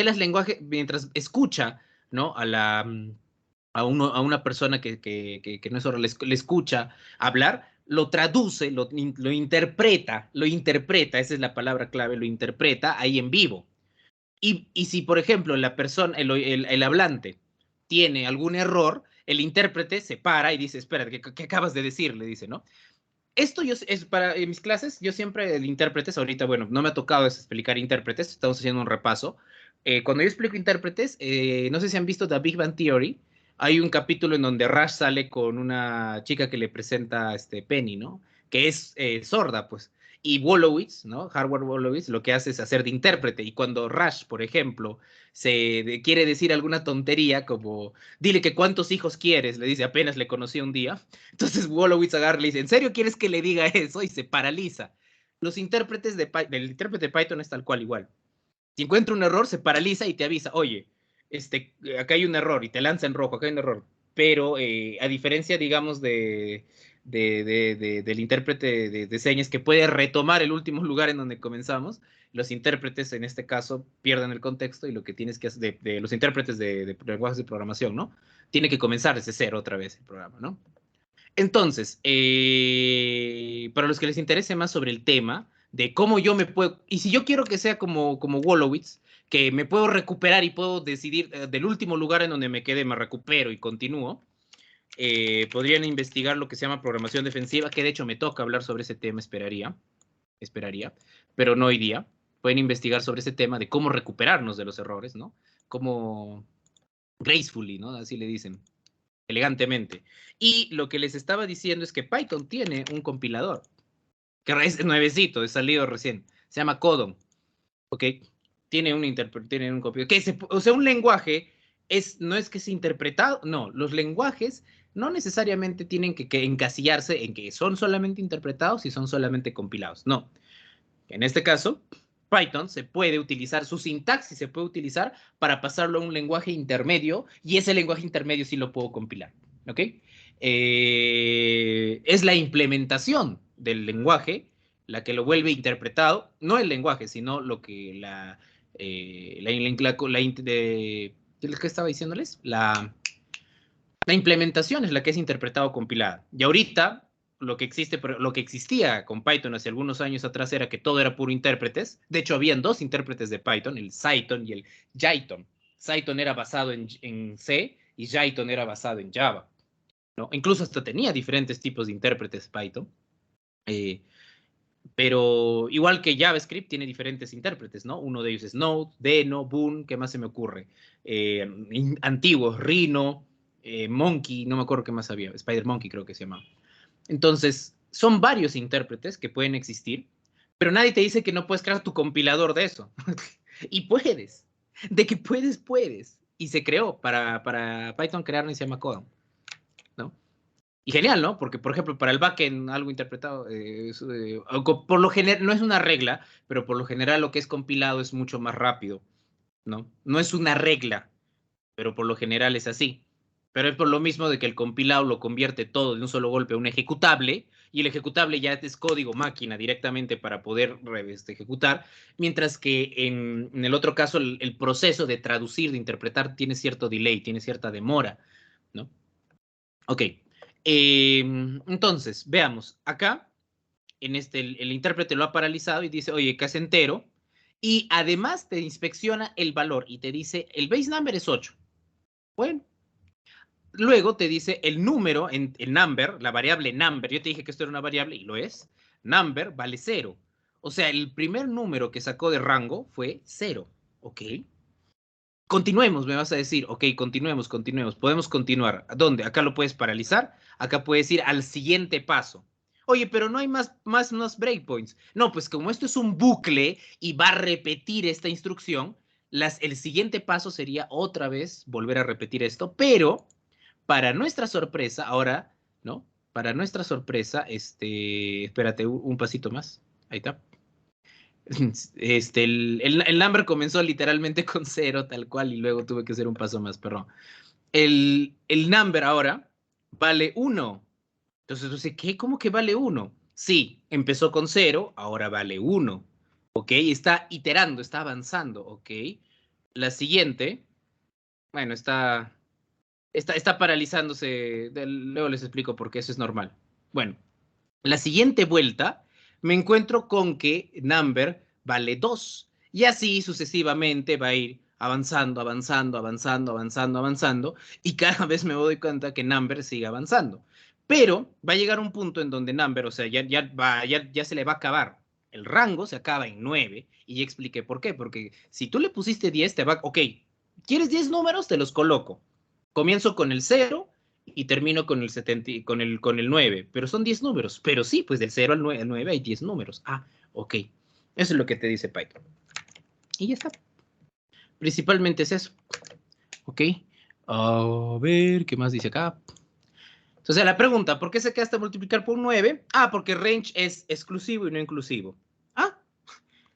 las lenguajes, mientras escucha, ¿no? A una persona que no es sorda, le escucha hablar, lo traduce, lo interpreta, esa es la palabra clave, lo interpreta ahí en vivo. Y si, por ejemplo, la persona, el hablante tiene algún error, el intérprete se para y dice, espera, ¿qué acabas de decir? Le dice, ¿no? Esto es para mis clases, yo siempre el intérpretes, ahorita, bueno, no me ha tocado explicar intérpretes, estamos haciendo un repaso. Cuando yo explico intérpretes, no sé si han visto The Big Bang Theory, hay un capítulo en donde Rush sale con una chica que le presenta Penny, ¿no? Que es sorda, pues. Y Wolowitz, ¿no? Hardware Wolowitz, lo que hace es hacer de intérprete. Y cuando Rush, por ejemplo, quiere decir alguna tontería, como dile que cuántos hijos quieres, le dice apenas le conocí un día. Entonces Wolowitz agarra y le dice, ¿en serio quieres que le diga eso? Y se paraliza. Los intérpretes del intérprete de Python es tal cual igual. Si encuentra un error, se paraliza y te avisa, oye, acá hay un error y te lanza en rojo, acá hay un error. Pero a diferencia, digamos, del intérprete de señas que puede retomar el último lugar en donde comenzamos, los intérpretes en este caso pierden el contexto y lo que tienes que hacer, de los intérpretes de lenguajes de programación, ¿no? Tiene que comenzar desde cero otra vez el programa, ¿no? Entonces, para los que les interese más sobre el tema de cómo yo me puedo, y si yo quiero que sea como Wolowitz, que me puedo recuperar y puedo decidir del último lugar en donde me quedé, me recupero y continúo, podrían investigar lo que se llama programación defensiva, que de hecho me toca hablar sobre ese tema, esperaría, pero no hoy día. Pueden investigar sobre ese tema de cómo recuperarnos de los errores, ¿no? Cómo gracefully, ¿no? Así le dicen elegantemente. Y lo que les estaba diciendo es que Python tiene un compilador, que es nuevecito, es salido recién, se llama Codon, ¿ok? Tiene un compilador, o sea, un lenguaje no es que sea interpretado, no, los lenguajes no necesariamente tienen que encasillarse en que son solamente interpretados y son solamente compilados, no. En este caso, Python se puede utilizar, su sintaxis se puede utilizar para pasarlo a un lenguaje intermedio y ese lenguaje intermedio sí lo puedo compilar. ¿Ok? Es la implementación del lenguaje la que lo vuelve interpretado, no el lenguaje, sino lo que ¿qué estaba diciéndoles? La implementación es la que es interpretada o compilada. Y ahorita lo que existía con Python hace algunos años atrás era que todo era puro intérpretes. De hecho, habían dos intérpretes de Python, el Cython y el Jython. Cython era basado en C y Jython era basado en Java, ¿no? Incluso hasta tenía diferentes tipos de intérpretes Python. Pero igual que JavaScript tiene diferentes intérpretes, ¿no? Uno de ellos es Node, Deno, Boon, ¿qué más se me ocurre? Antiguos, Rhino, Monkey, no me acuerdo qué más había, Spider Monkey creo que se llamaba. Entonces, son varios intérpretes que pueden existir, pero nadie te dice que no puedes crear tu compilador de eso. Y puedes. De que puedes. Y se creó para Python crear y se llama Codon, ¿no? Y genial, ¿no? Porque, por ejemplo, para el backend, algo interpretado, por lo general, no es una regla, pero por lo general lo que es compilado es mucho más rápido, ¿no? No es una regla, pero por lo general es así. Pero es por lo mismo de que el compilado lo convierte todo de un solo golpe a un ejecutable, y el ejecutable ya es código máquina directamente para poder ejecutar, mientras que en el otro caso el proceso de traducir, de interpretar, tiene cierto delay, tiene cierta demora, ¿no? Ok. Entonces, veamos. Acá, el intérprete lo ha paralizado y dice, oye, que es entero. Y además te inspecciona el valor y te dice, el base number es 8. Bueno. Luego te dice el número, el number, la variable number. Yo te dije que esto era una variable y lo es. Number vale 0. O sea, el primer número que sacó de rango fue 0. ¿Ok? Continuemos, me vas a decir, ok, continuemos, podemos continuar. ¿A dónde? Acá lo puedes paralizar, acá puedes ir al siguiente paso. Oye, pero no hay más breakpoints. No, pues como esto es un bucle y va a repetir esta instrucción, el siguiente paso sería otra vez volver a repetir esto, pero para nuestra sorpresa, ahora, ¿no? Para nuestra sorpresa, espérate un pasito más. Ahí está. El number comenzó literalmente con 0, tal cual, y luego tuve que hacer un paso más, perdón. El number ahora vale 1. Entonces, ¿qué? ¿Cómo que vale 1? Sí, empezó con 0, ahora vale 1. ¿Ok? Está iterando, está avanzando, ¿ok? La siguiente, bueno, está paralizándose. Luego les explico por qué eso es normal. Bueno, la siguiente vuelta me encuentro con que number vale 2 y así sucesivamente va a ir avanzando, y cada vez me doy cuenta que number sigue avanzando. Pero va a llegar un punto en donde number, o sea, ya se le va a acabar. El rango se acaba en 9 y ya expliqué por qué. Porque si tú le pusiste 10, ok, ¿quieres 10 números? Te los coloco. Comienzo con el 0 y termino con el 70, con el 9, pero son 10 números. Pero sí, pues del 0 al 9 hay 10 números. Ah, ok. Eso es lo que te dice Python. Y ya está. Principalmente es eso. Ok. A ver, ¿qué más dice acá? Entonces la pregunta, ¿por qué se queda hasta multiplicar por 9? Ah, porque range es exclusivo y no inclusivo. Ah,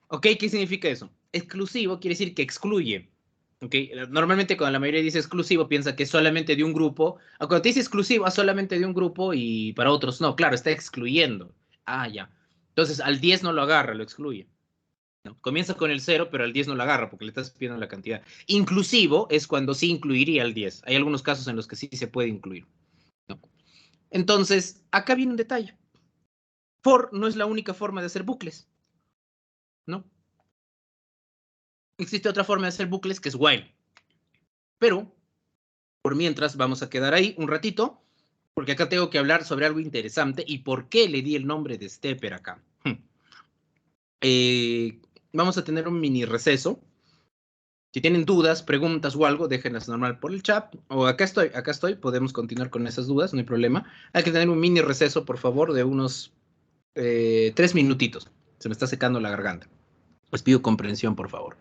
ok, ¿qué significa eso? Exclusivo quiere decir que excluye. Okay. Normalmente cuando la mayoría dice exclusivo piensa que es solamente de un grupo. O cuando te dice exclusivo es solamente de un grupo y para otros no. Claro, está excluyendo. Ah, ya. Entonces al 10 no lo agarra, lo excluye. ¿No? Comienza con el 0, pero al 10 no lo agarra porque le estás pidiendo la cantidad. Inclusivo es cuando sí incluiría al 10. Hay algunos casos en los que sí se puede incluir. ¿No? Entonces, acá viene un detalle. For no es la única forma de hacer bucles. ¿No? Existe otra forma de hacer bucles que es while. Pero por mientras vamos a quedar ahí un ratito, porque acá tengo que hablar sobre algo interesante y por qué le di el nombre de stepper acá. Vamos a tener un mini receso. Si tienen dudas, preguntas o algo, déjenlas normal por el chat. O acá estoy, podemos continuar con esas dudas, no hay problema. Hay que tener un mini receso, por favor, de unos 3 minutitos. Se me está secando la garganta. Les pido comprensión, por favor.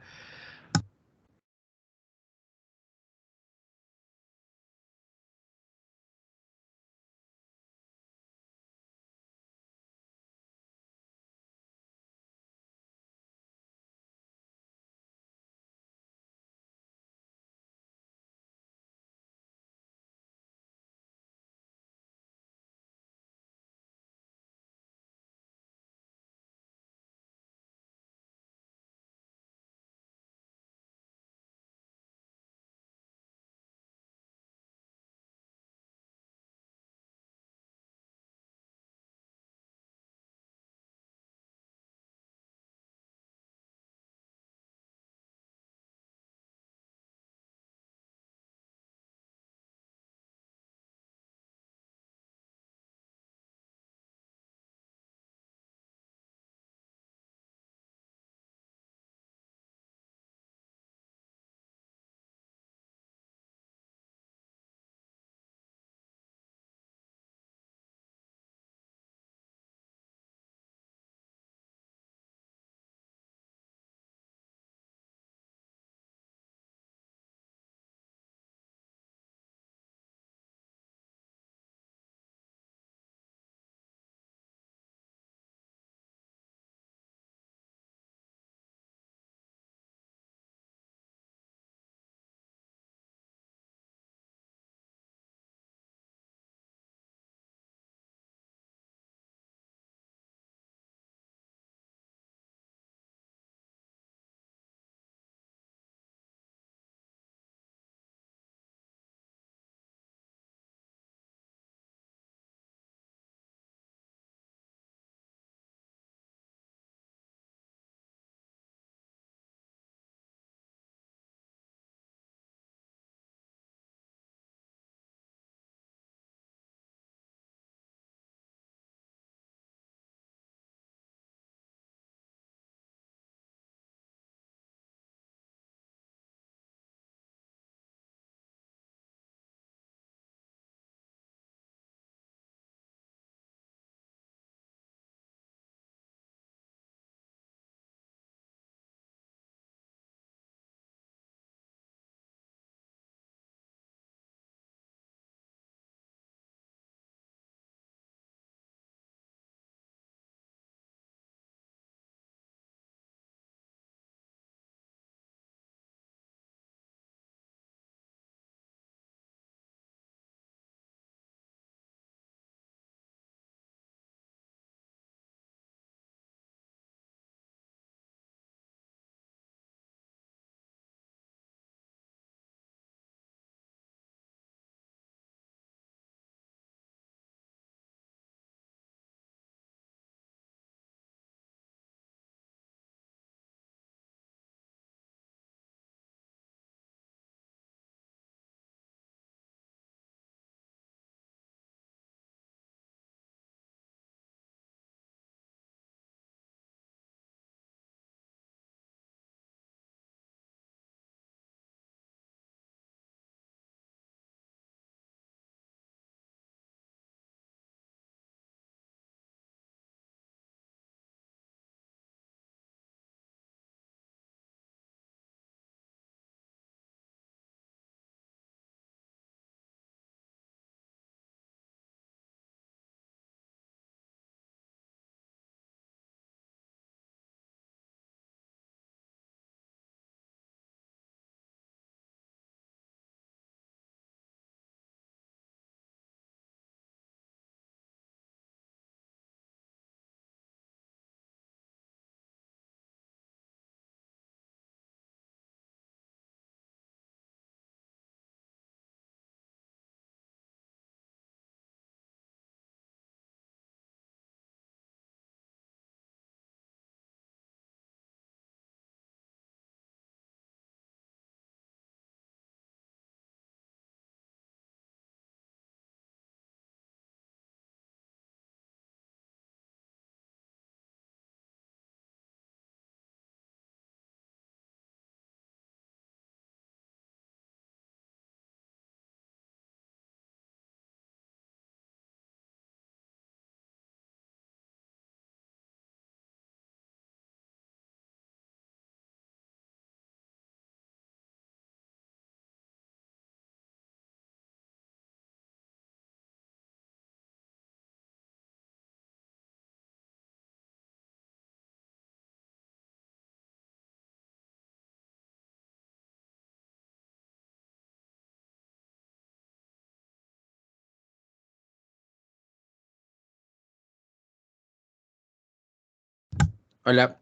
Hola.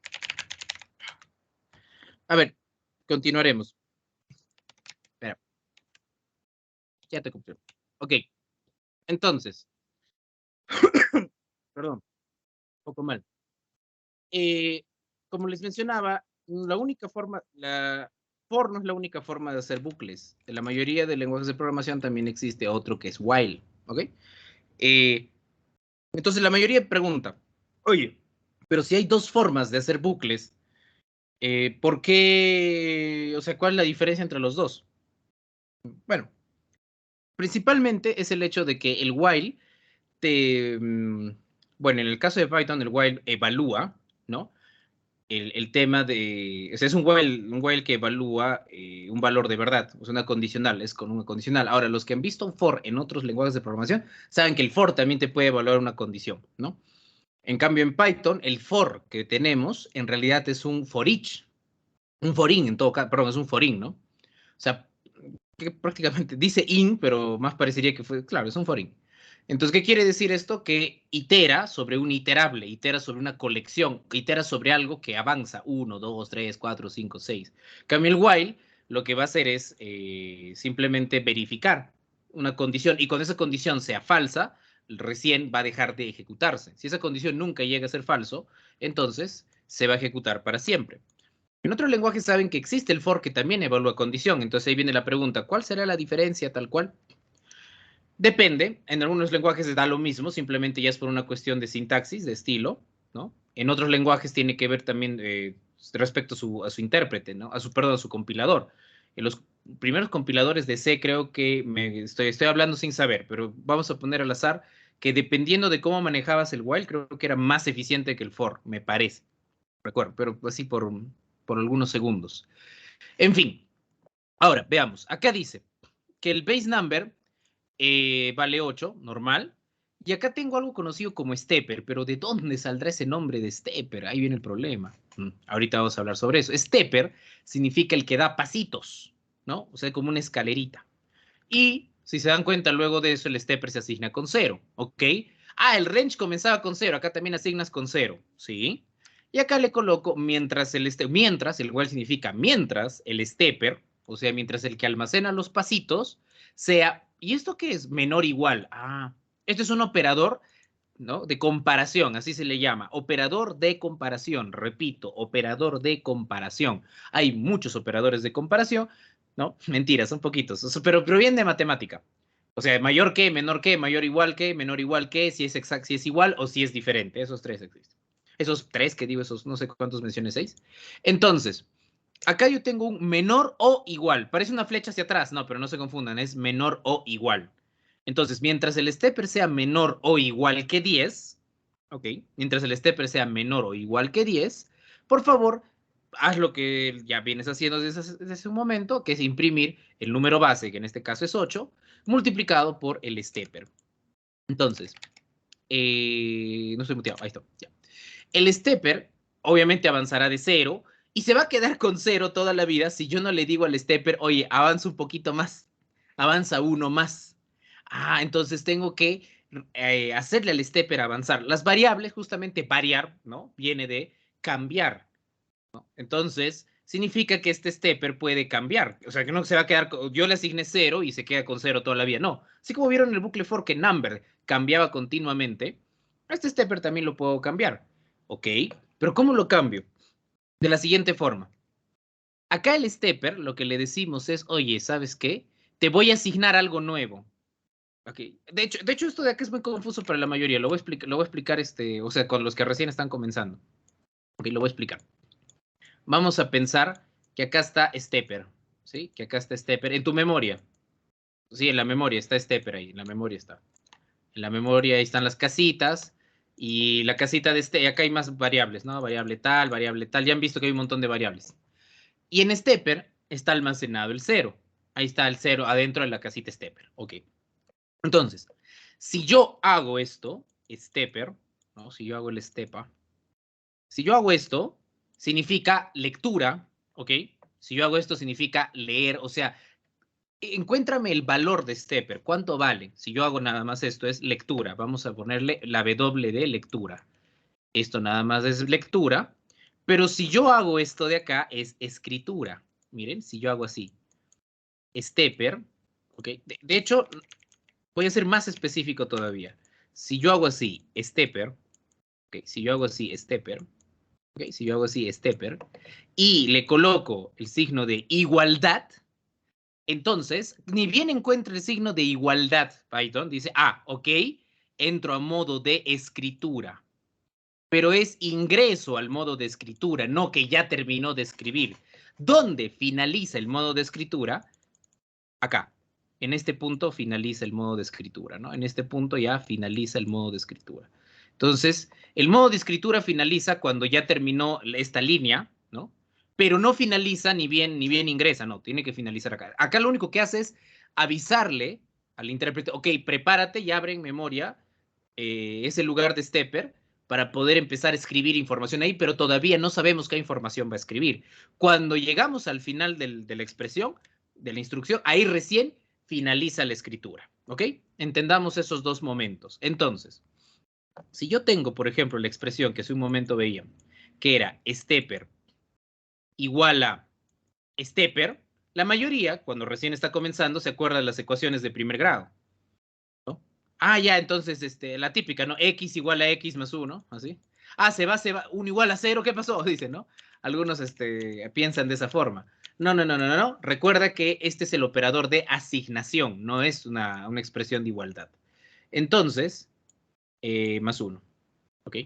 A ver, continuaremos. Espera. Ya te confirmo. Ok. Entonces. Perdón. Un poco mal. Como les mencionaba, la for no es la única forma de hacer bucles. En la mayoría de lenguajes de programación también existe otro que es while, ¿ok? Eh, entonces la mayoría pregunta, oye, pero si hay dos formas de hacer bucles, ¿por qué? O sea, ¿cuál es la diferencia entre los dos? Bueno, principalmente es el hecho de que el while bueno, en el caso de Python, el while evalúa, ¿no? El tema de, o sea, es un while que evalúa un valor de verdad, o sea, una condicional, es con una condicional. Ahora, los que han visto un for en otros lenguajes de programación saben que el for también te puede evaluar una condición, ¿no? En cambio, en Python, el for que tenemos en realidad es un for each, un forin en todo caso, perdón, es un forin, ¿no? O sea, que prácticamente dice in, pero más parecería que fue, claro, es un forin. Entonces, ¿qué quiere decir esto? Que itera sobre un iterable, itera sobre una colección, itera sobre algo que avanza, 1, 2, 3, 4, 5, 6. Cambio el while, lo que va a hacer es simplemente verificar una condición, y cuando esa condición sea falsa, recién va a dejar de ejecutarse. Si esa condición nunca llega a ser falso, entonces se va a ejecutar para siempre. En otros lenguajes saben que existe el for que también evalúa condición, entonces ahí viene la pregunta, ¿cuál será la diferencia tal cual? Depende, en algunos lenguajes da lo mismo, simplemente ya es por una cuestión de sintaxis, de estilo, ¿no? En otros lenguajes tiene que ver también respecto a su intérprete, ¿no? Perdón, a su compilador. En los primeros compiladores de C creo que estoy hablando sin saber, pero vamos a poner al azar que dependiendo de cómo manejabas el while, creo que era más eficiente que el for, me parece. Recuerdo, pero así por algunos segundos. En fin, ahora veamos. Acá dice que el base number vale 8, normal. Y acá tengo algo conocido como stepper, pero ¿de dónde saldrá ese nombre de stepper? Ahí viene el problema. Ahorita vamos a hablar sobre eso. Stepper significa el que da pasitos, ¿no? O sea, como una escalerita. Y si se dan cuenta, luego de eso el stepper se asigna con 0, ¿ok? Ah, el range comenzaba con 0, acá también asignas con 0, ¿sí? Y acá le coloco mientras el cual significa mientras el stepper, o sea, mientras el que almacena los pasitos, sea, ¿y esto qué es? Menor o igual. Ah, esto es un operador, ¿no? De comparación, así se le llama. Operador de comparación, repito, operador de comparación. Hay muchos operadores de comparación, ¿no? Mentira, son poquitos, pero provienen de matemática. O sea, mayor que, mayor igual que, menor igual que, si es exacto, si es igual o si es diferente. Esos tres existen. Esos tres que digo, esos no sé cuántos mencioné, 6. Entonces, acá yo tengo un menor o igual. Parece una flecha hacia atrás, no, pero no se confundan, es menor o igual. Entonces, mientras el stepper sea menor o igual que 10, ¿ok? Mientras el stepper sea menor o igual que 10, por favor, haz lo que ya vienes haciendo desde un momento, que es imprimir el número base, que en este caso es 8, multiplicado por el stepper. Entonces, no estoy muteado, ahí está. Ya. El stepper obviamente avanzará de 0 y se va a quedar con 0 toda la vida si yo no le digo al stepper, oye, avanza un poquito más, avanza uno más. Ah, entonces tengo que hacerle al stepper avanzar. Las variables, justamente variar, ¿no? Viene de cambiar, ¿no? Entonces, significa que este stepper puede cambiar. O sea, que no se va a quedar, yo le asigné 0 y se queda con 0 toda la vida. No. Así como vieron en el bucle for que number cambiaba continuamente, este stepper también lo puedo cambiar. ¿Ok? Pero ¿cómo lo cambio? De la siguiente forma. Acá el stepper lo que le decimos es, oye, ¿sabes qué? Te voy a asignar algo nuevo. Okay. De hecho, esto de acá es muy confuso para la mayoría. Lo voy a explicar o sea, con los que recién están comenzando. Ok, lo voy a explicar. Vamos a pensar que acá está stepper, ¿sí? Que acá está stepper en tu memoria. Sí, en la memoria está stepper ahí, en la memoria está. En la memoria ahí están las casitas y la casita de acá hay más variables, ¿no? Variable tal. Ya han visto que hay un montón de variables. Y en stepper está almacenado el 0. Ahí está el 0 adentro de la casita stepper. Ok. Entonces, si yo hago esto, stepper, ¿no? Si yo hago el stepa, si yo hago esto, significa lectura, ¿ok? Si yo hago esto, significa leer, o sea, encuéntrame el valor de stepper, ¿cuánto vale? Si yo hago nada más esto, es lectura, vamos a ponerle la W de lectura. Esto nada más es lectura. Pero si yo hago esto de acá, es escritura. Miren, si yo hago así, stepper, ¿ok? De hecho, voy a ser más específico todavía. Si yo hago así, stepper, ¿ok? Si yo hago así, stepper, ¿ok? Si yo hago así, stepper, y le coloco el signo de igualdad, entonces, ni bien encuentra el signo de igualdad, Python dice, ok, entro a modo de escritura. Pero es ingreso al modo de escritura, no que ya terminó de escribir. ¿Dónde finaliza el modo de escritura? Acá. En este punto finaliza el modo de escritura, ¿no? En este punto ya finaliza el modo de escritura. Entonces, el modo de escritura finaliza cuando ya terminó esta línea, ¿no? Pero no finaliza ni bien ingresa, no, tiene que finalizar acá. Acá lo único que hace es avisarle al intérprete, ok, prepárate y abre en memoria ese lugar de stepper para poder empezar a escribir información ahí, pero todavía no sabemos qué información va a escribir. Cuando llegamos al final de la expresión, de la instrucción, ahí recién finaliza la escritura, ¿ok? Entendamos esos dos momentos. Entonces, si yo tengo, por ejemplo, la expresión que hace un momento veía, que era stepper igual a stepper, la mayoría, cuando recién está comenzando, se acuerda de las ecuaciones de primer grado, ¿no? Ya, entonces, la típica, ¿no? X igual a X más 1, así. Se va, 1 igual a 0, ¿qué pasó? Dicen, ¿no? Algunos piensan de esa forma. No. Recuerda que este es el operador de asignación, no es una expresión de igualdad. Entonces, más 1, ¿ok?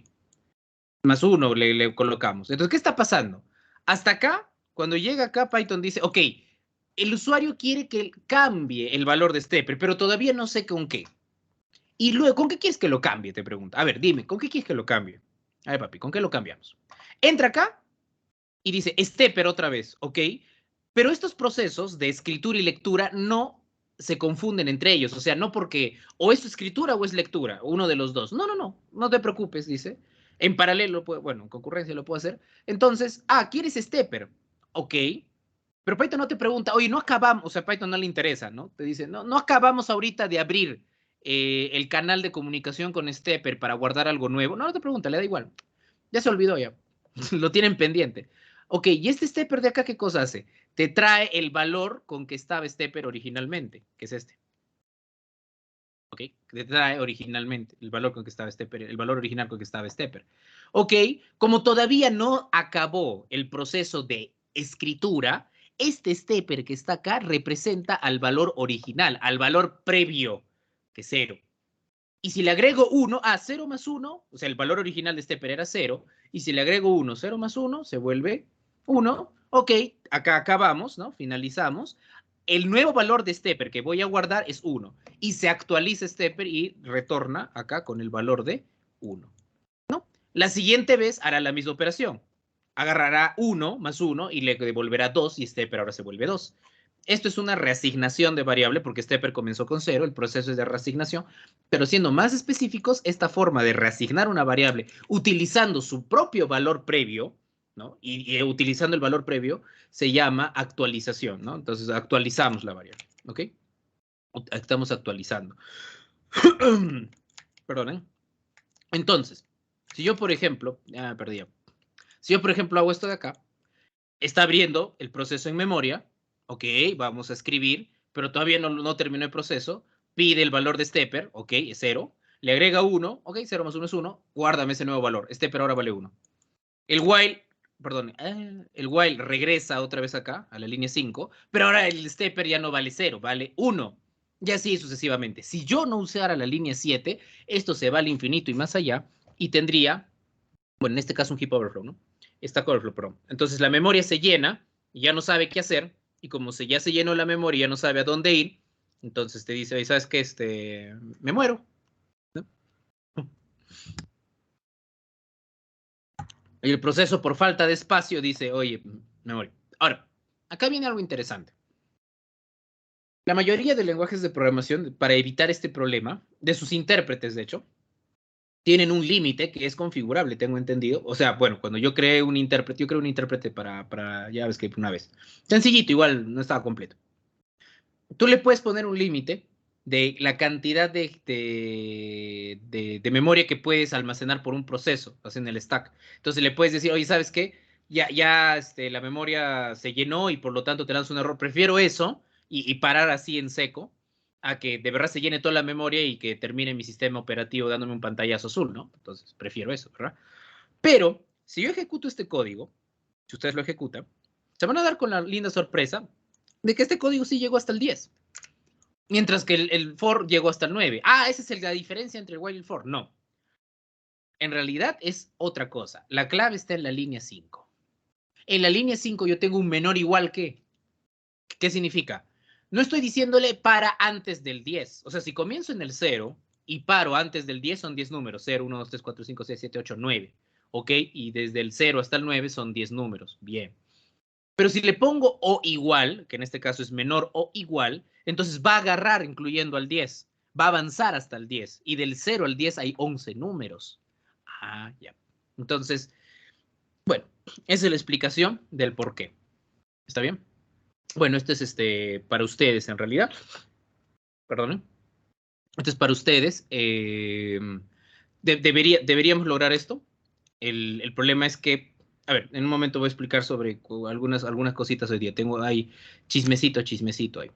Más 1 le colocamos. Entonces, ¿qué está pasando? Hasta acá, cuando llega acá, Python dice, ok, el usuario quiere que cambie el valor de stepper, pero todavía no sé con qué. Y luego, ¿con qué quieres que lo cambie? Te pregunta. A ver, dime, ¿con qué quieres que lo cambie? A ver, papi, ¿con qué lo cambiamos? Entra acá y dice stepper otra vez, ¿ok? Pero estos procesos de escritura y lectura no se confunden entre ellos. O sea, no porque o es escritura o es lectura, uno de los dos. No te preocupes, dice. En paralelo, bueno, en concurrencia lo puedo hacer. Entonces, ¿quieres stepper? Ok. Pero Python no te pregunta, oye, no acabamos, o sea, Python no le interesa, ¿no? Te dice, no acabamos ahorita de abrir el canal de comunicación con stepper para guardar algo nuevo. No te pregunta, le da igual. Ya se olvidó ya. Lo tienen pendiente. Ok, ¿y este stepper de acá qué cosa hace? Te trae el valor con que estaba stepper originalmente, que es este. Ok, te trae originalmente el valor con que estaba stepper, el valor original con que estaba stepper. Ok, como todavía no acabó el proceso de escritura, este stepper que está acá representa al valor original, al valor previo, que es 0. Y si le agrego 1, 0 más 1, o sea, el valor original de stepper era 0, y si le agrego 1, 0 más 1, se vuelve 1. Ok, acá acabamos, ¿no? Finalizamos. El nuevo valor de stepper que voy a guardar es 1. Y se actualiza stepper y retorna acá con el valor de 1. ¿No? La siguiente vez hará la misma operación. Agarrará 1 más 1 y le devolverá 2 y stepper ahora se vuelve 2. Esto es una reasignación de variable porque stepper comenzó con 0, el proceso es de reasignación, pero siendo más específicos, esta forma de reasignar una variable utilizando su propio valor previo, ¿no? Y utilizando el valor previo se llama actualización, ¿no? Entonces actualizamos la variable, ¿ok? Estamos actualizando. Perdón, Entonces, si yo, por ejemplo, perdí. Si yo, por ejemplo, hago esto de acá, está abriendo el proceso en memoria, ok, vamos a escribir, pero todavía no terminó el proceso, pide el valor de stepper, ok, es 0, le agrega 1, ok, 0 más 1 es 1, guárdame ese nuevo valor, stepper ahora vale 1. El while, perdón, el while regresa otra vez acá, a la línea 5, pero ahora el stepper ya no vale 0, vale 1. Y así sucesivamente. Si yo no usara la línea 7, esto se va al infinito y más allá, y tendría, bueno, en este caso un heap overflow, ¿no? Stack overflow, perdón. Entonces la memoria se llena y ya no sabe qué hacer, y como ya se llenó la memoria, ya no sabe a dónde ir, entonces te dice, ¿sabes qué? Me muero, ¿no? Y el proceso por falta de espacio dice, oye, me muero. Ahora, acá viene algo interesante. La mayoría de lenguajes de programación, para evitar este problema, de sus intérpretes, de hecho, tienen un límite que es configurable, tengo entendido. O sea, bueno, cuando yo creé un intérprete, yo creé un intérprete para JavaScript una vez. Sencillito, igual no estaba completo. Tú le puedes poner un límite de la cantidad de memoria que puedes almacenar por un proceso, así en el stack. Entonces le puedes decir, oye, ¿sabes qué? la memoria se llenó y por lo tanto te lanza un error. Prefiero eso y parar así en seco a que de verdad se llene toda la memoria y que termine mi sistema operativo dándome un pantallazo azul, ¿no? Entonces, prefiero eso, ¿verdad? Pero, si yo ejecuto este código, si ustedes lo ejecutan, se van a dar con la linda sorpresa de que este código sí llegó hasta el 10. Mientras que el for llegó hasta el 9. Ah, esa es la diferencia entre el while y el for. No. En realidad es otra cosa. La clave está en la línea 5. En la línea 5 yo tengo un menor igual que. ¿Qué significa? No estoy diciéndole para antes del 10. O sea, si comienzo en el 0 y paro antes del 10 son 10 números. 0, 1, 2, 3, 4, 5, 6, 7, 8, 9. ¿Ok? Y desde el 0 hasta el 9 son 10 números. Bien. Pero si le pongo o igual, que en este caso es menor o igual, entonces va a agarrar incluyendo al 10. Va a avanzar hasta el 10. Y del 0 al 10 hay 11 números. Ah, ya. Entonces, bueno, esa es la explicación del por qué. ¿Está bien? Bueno, esto es para ustedes en realidad. Perdón. Esto es para ustedes. Deberíamos lograr esto. El problema es que, a ver, en un momento voy a explicar sobre algunas cositas hoy día. Tengo ahí chismecito ahí.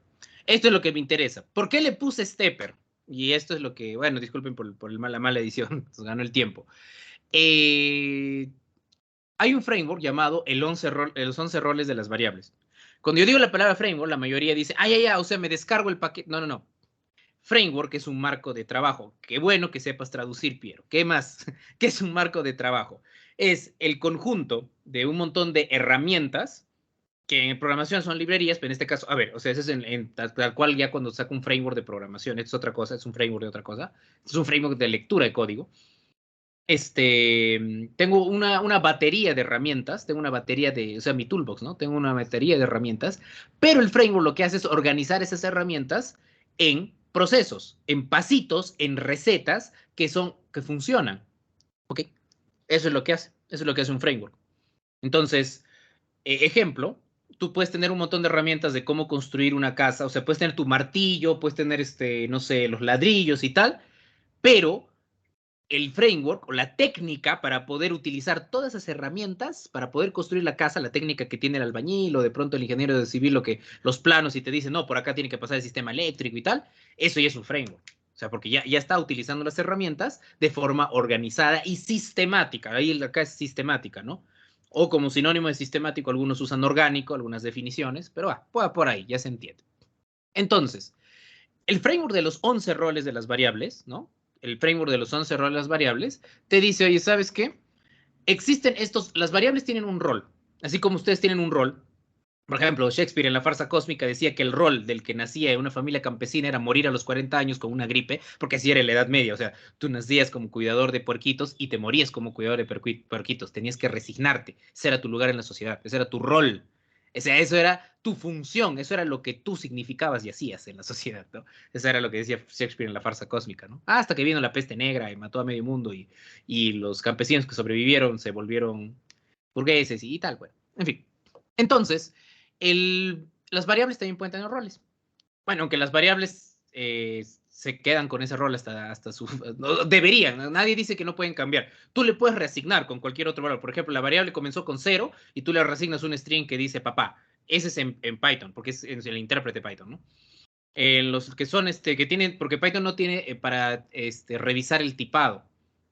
Esto es lo que me interesa. ¿Por qué le puse stepper? Y esto es lo que, bueno, disculpen por la mala edición, nos ganó el tiempo. Hay un framework llamado los 11 roles de las variables. Cuando yo digo la palabra framework, la mayoría dice, o sea, me descargo el paquete. No, no, no. Framework es un marco de trabajo. Qué bueno que sepas traducir, Piero. ¿Qué más? ¿Qué es un marco de trabajo? Es el conjunto de un montón de herramientas que en programación son librerías, pero en este caso, a ver, o sea, ese es tal cual ya cuando saco un framework de programación, esto es otra cosa, es un framework de otra cosa, es un framework de lectura de código. Tengo una batería de herramientas, tengo una batería o sea, mi toolbox, ¿no? Tengo una batería de herramientas, pero el framework lo que hace es organizar esas herramientas en procesos, en pasitos, en recetas que funcionan, ¿ok? Eso es lo que hace, eso es lo que hace un framework. Entonces, ejemplo, tú puedes tener un montón de herramientas de cómo construir una casa, o sea, puedes tener tu martillo, puedes tener, no sé, los ladrillos y tal, pero el framework o la técnica para poder utilizar todas esas herramientas para poder construir la casa, la técnica que tiene el albañil o de pronto el ingeniero de civil, los planos y te dicen, no, por acá tiene que pasar el sistema eléctrico y tal, eso ya es un framework. O sea, porque ya está utilizando las herramientas de forma organizada y sistemática. Ahí acá es sistemática, ¿no? O como sinónimo de sistemático, algunos usan orgánico, algunas definiciones, pero por ahí, ya se entiende. Entonces, el framework de los 11 roles de las variables, ¿no? El framework de los 11 roles de las variables, te dice, oye, ¿sabes qué? Existen las variables tienen un rol, así como ustedes tienen un rol. Por ejemplo, Shakespeare en la farsa cósmica decía que el rol del que nacía en una familia campesina era morir a los 40 años con una gripe, porque así era en la Edad Media. O sea, tú nacías como cuidador de puerquitos y te morías como cuidador de puerquitos. Tenías que resignarte. Ese era tu lugar en la sociedad, ese era tu rol. O sea, eso era tu función, eso era lo que tú significabas y hacías en la sociedad, ¿no? Eso era lo que decía Shakespeare en la farsa cósmica, ¿no? Hasta que vino la peste negra y mató a medio mundo y los campesinos que sobrevivieron se volvieron burgueses y tal, bueno. En fin. Entonces, las variables también pueden tener roles. Bueno, aunque las variables se quedan con ese rol hasta su... No, deberían, nadie dice que no pueden cambiar. Tú le puedes reasignar con cualquier otro valor. Por ejemplo, la variable comenzó con 0 y tú le reasignas un string que dice papá. Ese es en Python, porque es en el intérprete Python, ¿no? Los que son, que tienen, porque Python no tiene para revisar el tipado.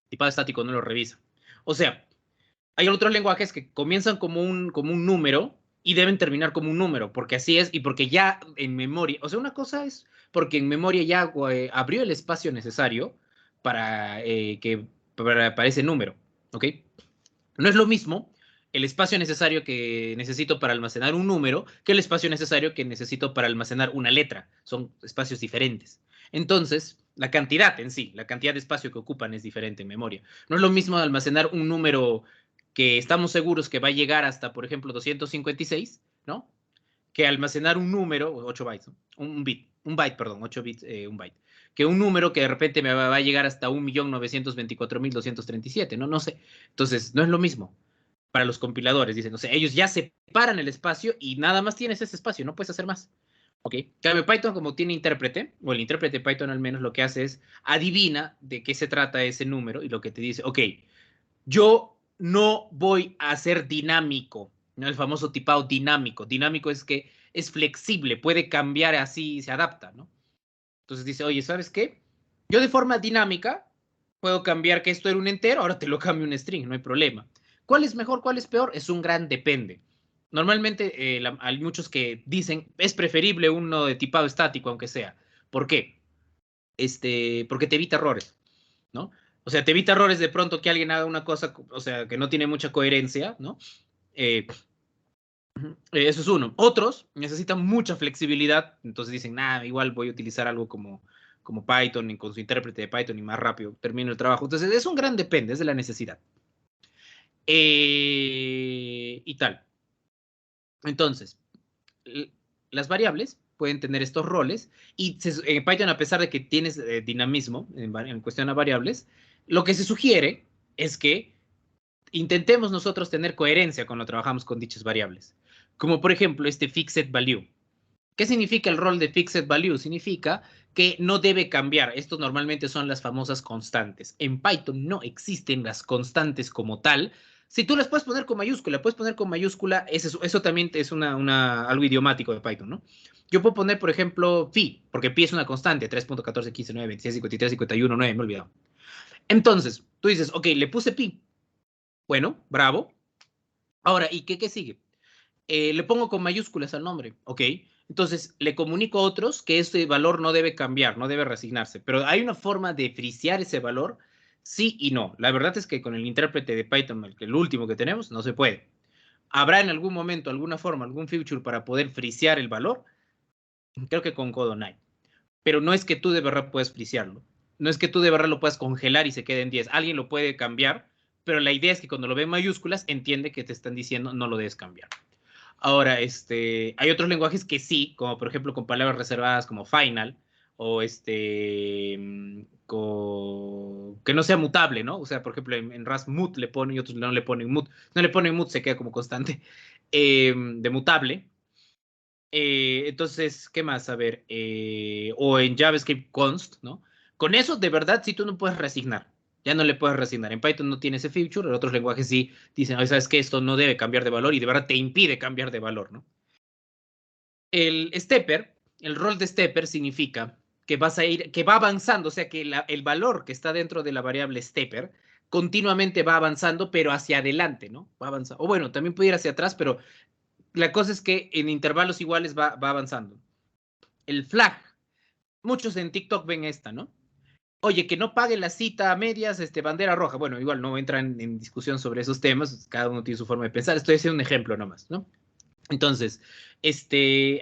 Tipado estático no lo revisa. O sea, hay otros lenguajes que comienzan como un número y deben terminar como un número, porque así es, y porque ya en memoria, o sea, una cosa es porque en memoria ya abrió el espacio necesario para ese número, ¿ok? No es lo mismo el espacio necesario que necesito para almacenar un número que el espacio necesario que necesito para almacenar una letra. Son espacios diferentes. Entonces, la cantidad en sí, la cantidad de espacio que ocupan es diferente en memoria. No es lo mismo almacenar un número que estamos seguros que va a llegar hasta, por ejemplo, 256, ¿no? Que almacenar un número, 8 bytes, ¿no? un byte, perdón, 8 bits, un byte. Que un número que de repente me va a llegar hasta 1.924.237, ¿no? No sé. Entonces, no es lo mismo para los compiladores. Dicen, o sea, ellos ya separan el espacio y nada más tienes ese espacio, no puedes hacer más. ¿Ok? Cambio Python, como tiene intérprete, o el intérprete Python al menos, lo que hace es adivina de qué se trata ese número y lo que te dice, ok, yo no voy a ser dinámico, ¿no? El famoso tipado dinámico. Dinámico es que es flexible, puede cambiar así, se adapta, ¿no? Entonces dice, oye, ¿sabes qué? Yo de forma dinámica puedo cambiar que esto era un entero, ahora te lo cambio un string, no hay problema. ¿Cuál es mejor, cuál es peor? Es un gran depende. Normalmente hay muchos que dicen, es preferible uno de tipado estático, aunque sea. ¿Por qué? Porque te evita errores, ¿no? O sea, te evita errores de pronto que alguien haga una cosa, o sea, que no tiene mucha coherencia, ¿no? Eh, Eso es uno. Otros necesitan mucha flexibilidad, entonces dicen, nada, igual voy a utilizar algo como Python y con su intérprete de Python y más rápido termino el trabajo. Entonces es un gran depende, es de la necesidad. Y tal. Entonces, las variables pueden tener estos roles y en Python, a pesar de que tienes dinamismo en cuestión a variables, lo que se sugiere es que intentemos nosotros tener coherencia cuando trabajamos con dichas variables. Como por ejemplo este fixed value. ¿Qué significa el rol de fixed value? Significa que no debe cambiar. Estos normalmente son las famosas constantes. En Python no existen las constantes como tal. Si tú las puedes poner con mayúscula, puedes poner con mayúscula, eso también es algo idiomático de Python, ¿no? Yo puedo poner, por ejemplo, phi, porque pi es una constante, 3.14, 15, 9, 26, 53, 51, 9, me he olvidado. Entonces, tú dices, ok, le puse pi. Bueno, bravo. Ahora, ¿y qué sigue? Le pongo con mayúsculas al nombre, ¿ok? Entonces le comunico a otros que este valor no debe cambiar, no debe reasignarse, pero hay una forma de frisear ese valor, sí y no. La verdad es que con el intérprete de Python, el último que tenemos, no se puede. ¿Habrá en algún momento, alguna forma, algún feature para poder frisear el valor? Creo que con Codonite. Pero no es que tú de verdad puedas frisearlo. No es que tú de verdad lo puedas congelar y se quede en 10. Alguien lo puede cambiar, pero la idea es que cuando lo ve en mayúsculas, entiende que te están diciendo no lo debes cambiar. Ahora, hay otros lenguajes que sí, como por ejemplo con palabras reservadas como final, o que no sea mutable, ¿no? O sea, por ejemplo, en Rust mut le ponen y otros no le ponen mut. No le ponen mut, se queda como constante, de mutable. Entonces, ¿qué más? A ver, o en JavaScript const, ¿no? Con eso, de verdad, sí tú no puedes reasignar. Ya no le puedes reasignar. En Python no tiene ese feature, en otros lenguajes sí dicen, oye, ¿sabes qué? Esto no debe cambiar de valor y de verdad te impide cambiar de valor, ¿no? El stepper, el rol de stepper significa que que va avanzando, o sea que el valor que está dentro de la variable stepper continuamente va avanzando, pero hacia adelante, ¿no? Va avanzando. O bueno, también puede ir hacia atrás, pero la cosa es que en intervalos iguales va avanzando. El flag, muchos en TikTok ven esta, ¿no? Oye, que no pague la cita a medias, bandera roja. Bueno, igual no entran en discusión sobre esos temas, cada uno tiene su forma de pensar. Estoy haciendo un ejemplo nomás, ¿no? Entonces,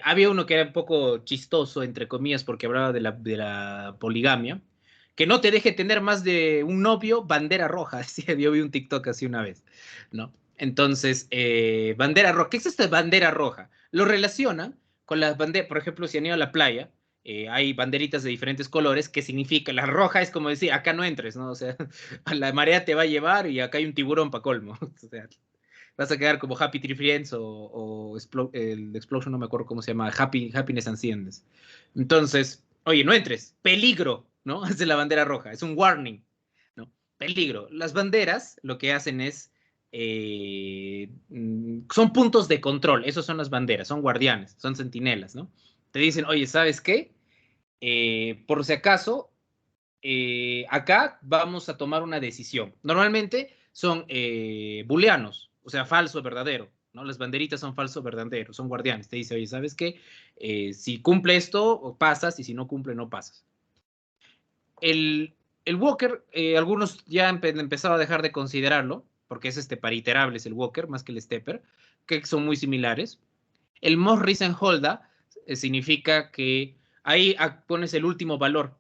había uno que era un poco chistoso, entre comillas, porque hablaba de la poligamia. Que no te deje tener más de un novio, bandera roja. Decía, yo vi un TikTok así una vez, ¿no? Entonces, bandera roja. ¿Qué es esta bandera roja? Lo relacionan con las banderas, por ejemplo, si han ido a la playa, hay banderitas de diferentes colores, que significa, la roja es como decir, acá no entres, ¿no? O sea, a la marea te va a llevar y acá hay un tiburón para colmo. O sea, vas a quedar como Happy Tree Friends o el Explosion, no me acuerdo cómo se llama, Happiness Enciendes. Entonces, oye, no entres, peligro, ¿no? Es de la bandera roja, es un warning, ¿no? Peligro. Las banderas lo que hacen es, son puntos de control, esos son las banderas, son guardianes, son centinelas, ¿no? Te dicen, oye, ¿sabes qué? Por si acaso, acá vamos a tomar una decisión. Normalmente son booleanos, o sea, falso, verdadero, ¿no? Las banderitas son falso, verdadero, son guardianes. Te dice, oye, ¿sabes qué? Si cumple esto, pasas, y si no cumple, no pasas. El walker, algunos ya han empezado a dejar de considerarlo, porque es para iterables el walker, más que el stepper, que son muy similares. El most recent holder significa que ahí pones el último valor,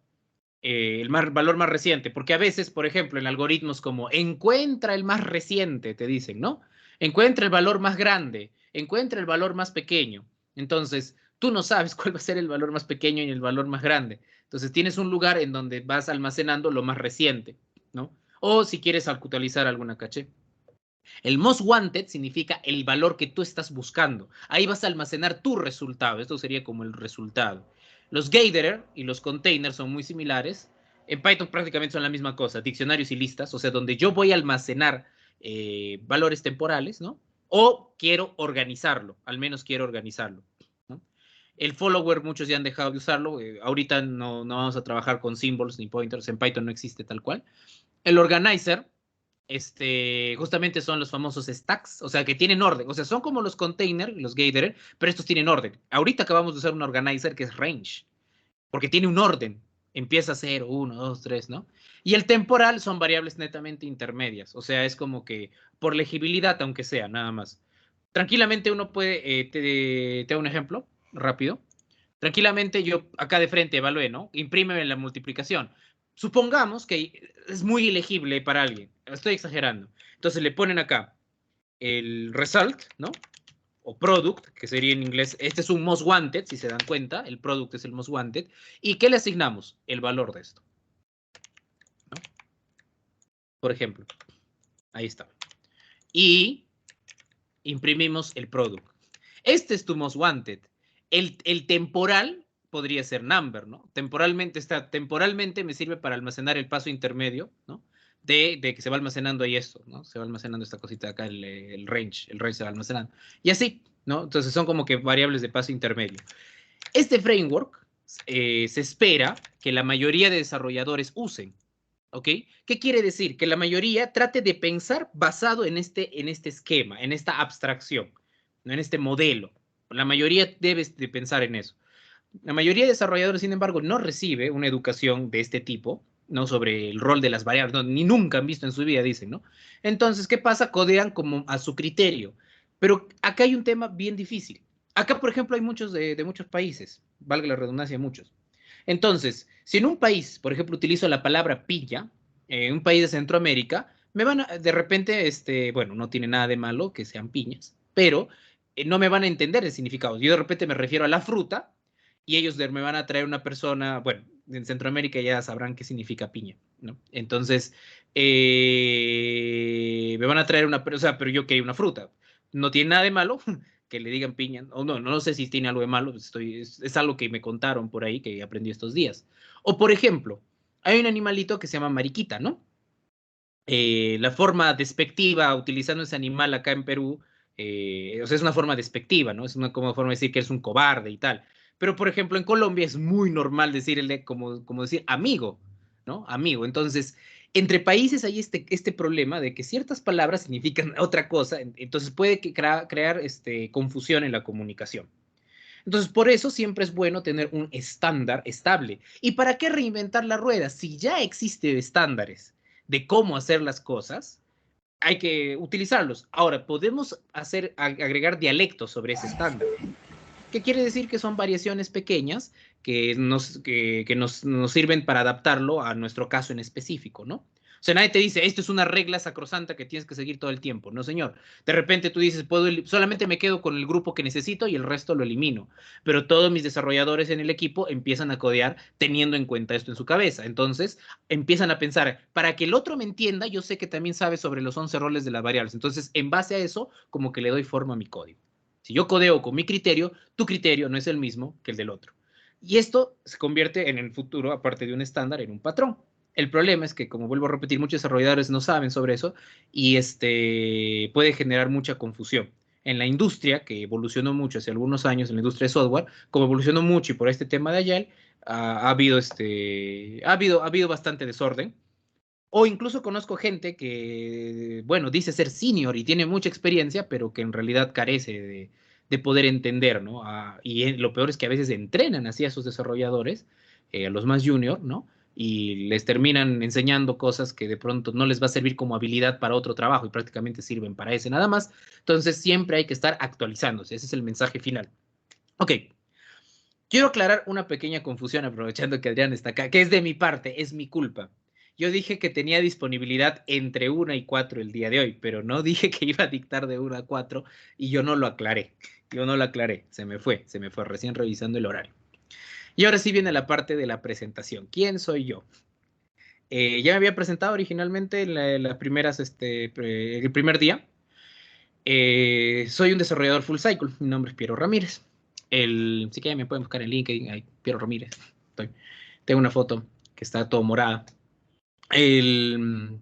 valor más reciente, porque a veces, por ejemplo, en algoritmos como encuentra el más reciente, te dicen, ¿no? Encuentra el valor más grande, encuentra el valor más pequeño. Entonces, tú no sabes cuál va a ser el valor más pequeño y el valor más grande. Entonces, tienes un lugar en donde vas almacenando lo más reciente, ¿no? O si quieres actualizar alguna caché. El most wanted significa el valor que tú estás buscando. Ahí vas a almacenar tu resultado. Esto sería como el resultado. Los gatherer y los containers son muy similares. En Python prácticamente son la misma cosa, diccionarios y listas, o sea, donde yo voy a almacenar valores temporales, ¿no? O quiero organizarlo, al menos quiero organizarlo, ¿no? El follower, muchos ya han dejado de usarlo. Ahorita no vamos a trabajar con symbols ni pointers. En Python no existe tal cual. El organizer, justamente son los famosos stacks, o sea, que tienen orden. O sea, son como los containers, los gatherer, pero estos tienen orden. Ahorita acabamos de usar un organizer que es range, porque tiene un orden. Empieza 0, 1, 2, 3, ¿no? Y el temporal son variables netamente intermedias. O sea, es como que por legibilidad, aunque sea, nada más. Tranquilamente uno puede, te hago un ejemplo rápido. Tranquilamente yo acá de frente evalué, ¿no? Imprímeme la multiplicación. Supongamos que es muy ilegible para alguien. Estoy exagerando. Entonces le ponen acá el result, ¿no? O product, que sería en inglés, este es un most wanted, si se dan cuenta, el product es el most wanted. ¿Y qué le asignamos? El valor de esto, ¿no? Por ejemplo, ahí está. Y imprimimos el product. Este es tu most wanted. El temporal podría ser number, ¿no? Temporalmente me sirve para almacenar el paso intermedio, ¿no? De que se va almacenando ahí esto, ¿no? Se va almacenando esta cosita de acá, el range se va almacenando. Y así, ¿no? Entonces son como que variables de paso intermedio. Este framework se espera que la mayoría de desarrolladores usen, ¿ok? ¿Qué quiere decir? Que la mayoría trate de pensar basado en este esquema, en esta abstracción, ¿no? En este modelo. La mayoría debe de pensar en eso. La mayoría de desarrolladores, sin embargo, no recibe una educación de este tipo, ¿no? Sobre el rol de las variables, no, ni nunca han visto en su vida, dicen, ¿no? Entonces, ¿qué pasa? Codean como a su criterio. Pero acá hay un tema bien difícil. Acá, por ejemplo, hay muchos de muchos países, valga la redundancia, muchos. Entonces, si en un país, por ejemplo, utilizo la palabra pilla, en un país de Centroamérica, me van a, de repente, bueno, no tiene nada de malo que sean piñas, pero no me van a entender el significado. Yo de repente me refiero a la fruta y ellos me van a traer una persona, bueno, en Centroamérica ya sabrán qué significa piña, ¿no? Entonces, me van a traer una persona, pero yo quería una fruta. No tiene nada de malo que le digan piña, o no sé si tiene algo de malo, es algo que me contaron por ahí, que aprendí estos días. O por ejemplo, hay un animalito que se llama mariquita, ¿no? La forma despectiva utilizando ese animal acá en Perú, o sea, es una forma despectiva, ¿no? Es una como forma de decir que es un cobarde y tal. Pero, por ejemplo, en Colombia es muy normal decirle como decir amigo, ¿no? Amigo. Entonces, entre países hay este problema de que ciertas palabras significan otra cosa, entonces puede crear confusión en la comunicación. Entonces, por eso siempre es bueno tener un estándar estable. ¿Y para qué reinventar la rueda? Si ya existen estándares de cómo hacer las cosas, hay que utilizarlos. Ahora, podemos agregar dialectos sobre ese estándar. ¿Qué quiere decir? Que son variaciones pequeñas que nos sirven para adaptarlo a nuestro caso en específico, ¿no? O sea, nadie te dice, esto es una regla sacrosanta que tienes que seguir todo el tiempo. No, señor. De repente tú dices, solamente me quedo con el grupo que necesito y el resto lo elimino. Pero todos mis desarrolladores en el equipo empiezan a codear teniendo en cuenta esto en su cabeza. Entonces, empiezan a pensar, para que el otro me entienda, yo sé que también sabe sobre los 11 roles de las variables. Entonces, en base a eso, como que le doy forma a mi código. Si yo codeo con mi criterio, tu criterio no es el mismo que el del otro. Y esto se convierte en el futuro, aparte de un estándar, en un patrón. El problema es que, como vuelvo a repetir, muchos desarrolladores no saben sobre eso y puede generar mucha confusión. En la industria, que evolucionó mucho hace algunos años, en la industria de software, como evolucionó mucho y por este tema de Agile, ha habido bastante desorden. O incluso conozco gente que, bueno, dice ser senior y tiene mucha experiencia, pero que en realidad carece de poder entender, ¿no? Y lo peor es que a veces entrenan así a sus desarrolladores, a los más junior, ¿no? Y les terminan enseñando cosas que de pronto no les va a servir como habilidad para otro trabajo y prácticamente sirven para ese nada más. Entonces siempre hay que estar actualizándose. Ese es el mensaje final. Ok, quiero aclarar una pequeña confusión aprovechando que Adrián está acá, que es de mi parte, es mi culpa. Yo dije que tenía disponibilidad entre 1 y 4 el día de hoy, pero no dije que iba a dictar de 1 a 4 y yo no lo aclaré. Yo no lo aclaré, se me fue recién revisando el horario. Y ahora sí viene la parte de la presentación. ¿Quién soy yo? Ya me había presentado originalmente en las primeras, el primer día. Soy un desarrollador full cycle. Mi nombre es Piero Ramírez. Sí que me pueden buscar en LinkedIn. Ahí, Piero Ramírez. Tengo una foto que está todo morada. El,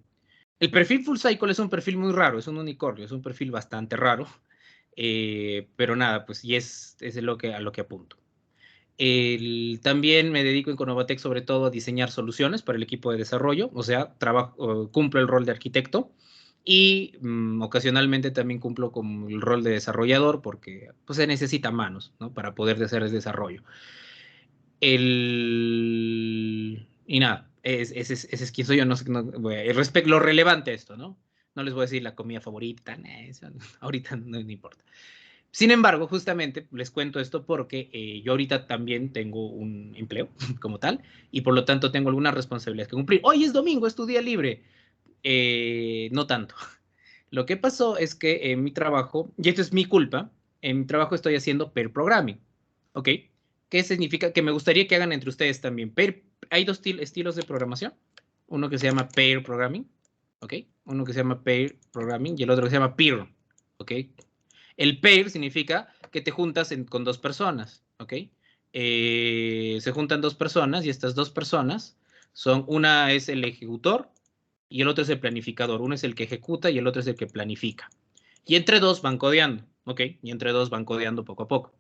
El perfil Full Cycle es un perfil muy raro, es un unicornio, es un perfil bastante raro, pero nada, pues y es a lo que apunto. También me dedico en Conovatec sobre todo a diseñar soluciones para el equipo de desarrollo, o sea, cumplo el rol de arquitecto y ocasionalmente también cumplo con el rol de desarrollador porque pues, se necesita manos, ¿no? Para poder hacer el desarrollo. Y nada, ese es quien soy yo, no sé, respecto lo relevante a esto, ¿no? No les voy a decir la comida favorita, eso, ahorita no me importa. Sin embargo, justamente les cuento esto porque yo ahorita también tengo un empleo como tal y por lo tanto tengo algunas responsabilidades que cumplir. Hoy es domingo, es tu día libre. No tanto. Lo que pasó es que en mi trabajo, y esto es mi culpa, en mi trabajo estoy haciendo pair programming, ¿ok? ¿Qué significa? Que me gustaría que hagan entre ustedes también. Hay dos estilos de programación. Uno que se llama pair programming, ¿ok? Uno que se llama pair programming y el otro que se llama peer, ¿ok? El pair significa que te juntas con dos personas, ¿ok? Se juntan dos personas y estas dos personas una es el ejecutor y el otro es el planificador. Uno es el que ejecuta y el otro es el que planifica. Y entre dos van codeando, ¿ok? Y entre dos van codeando poco a poco.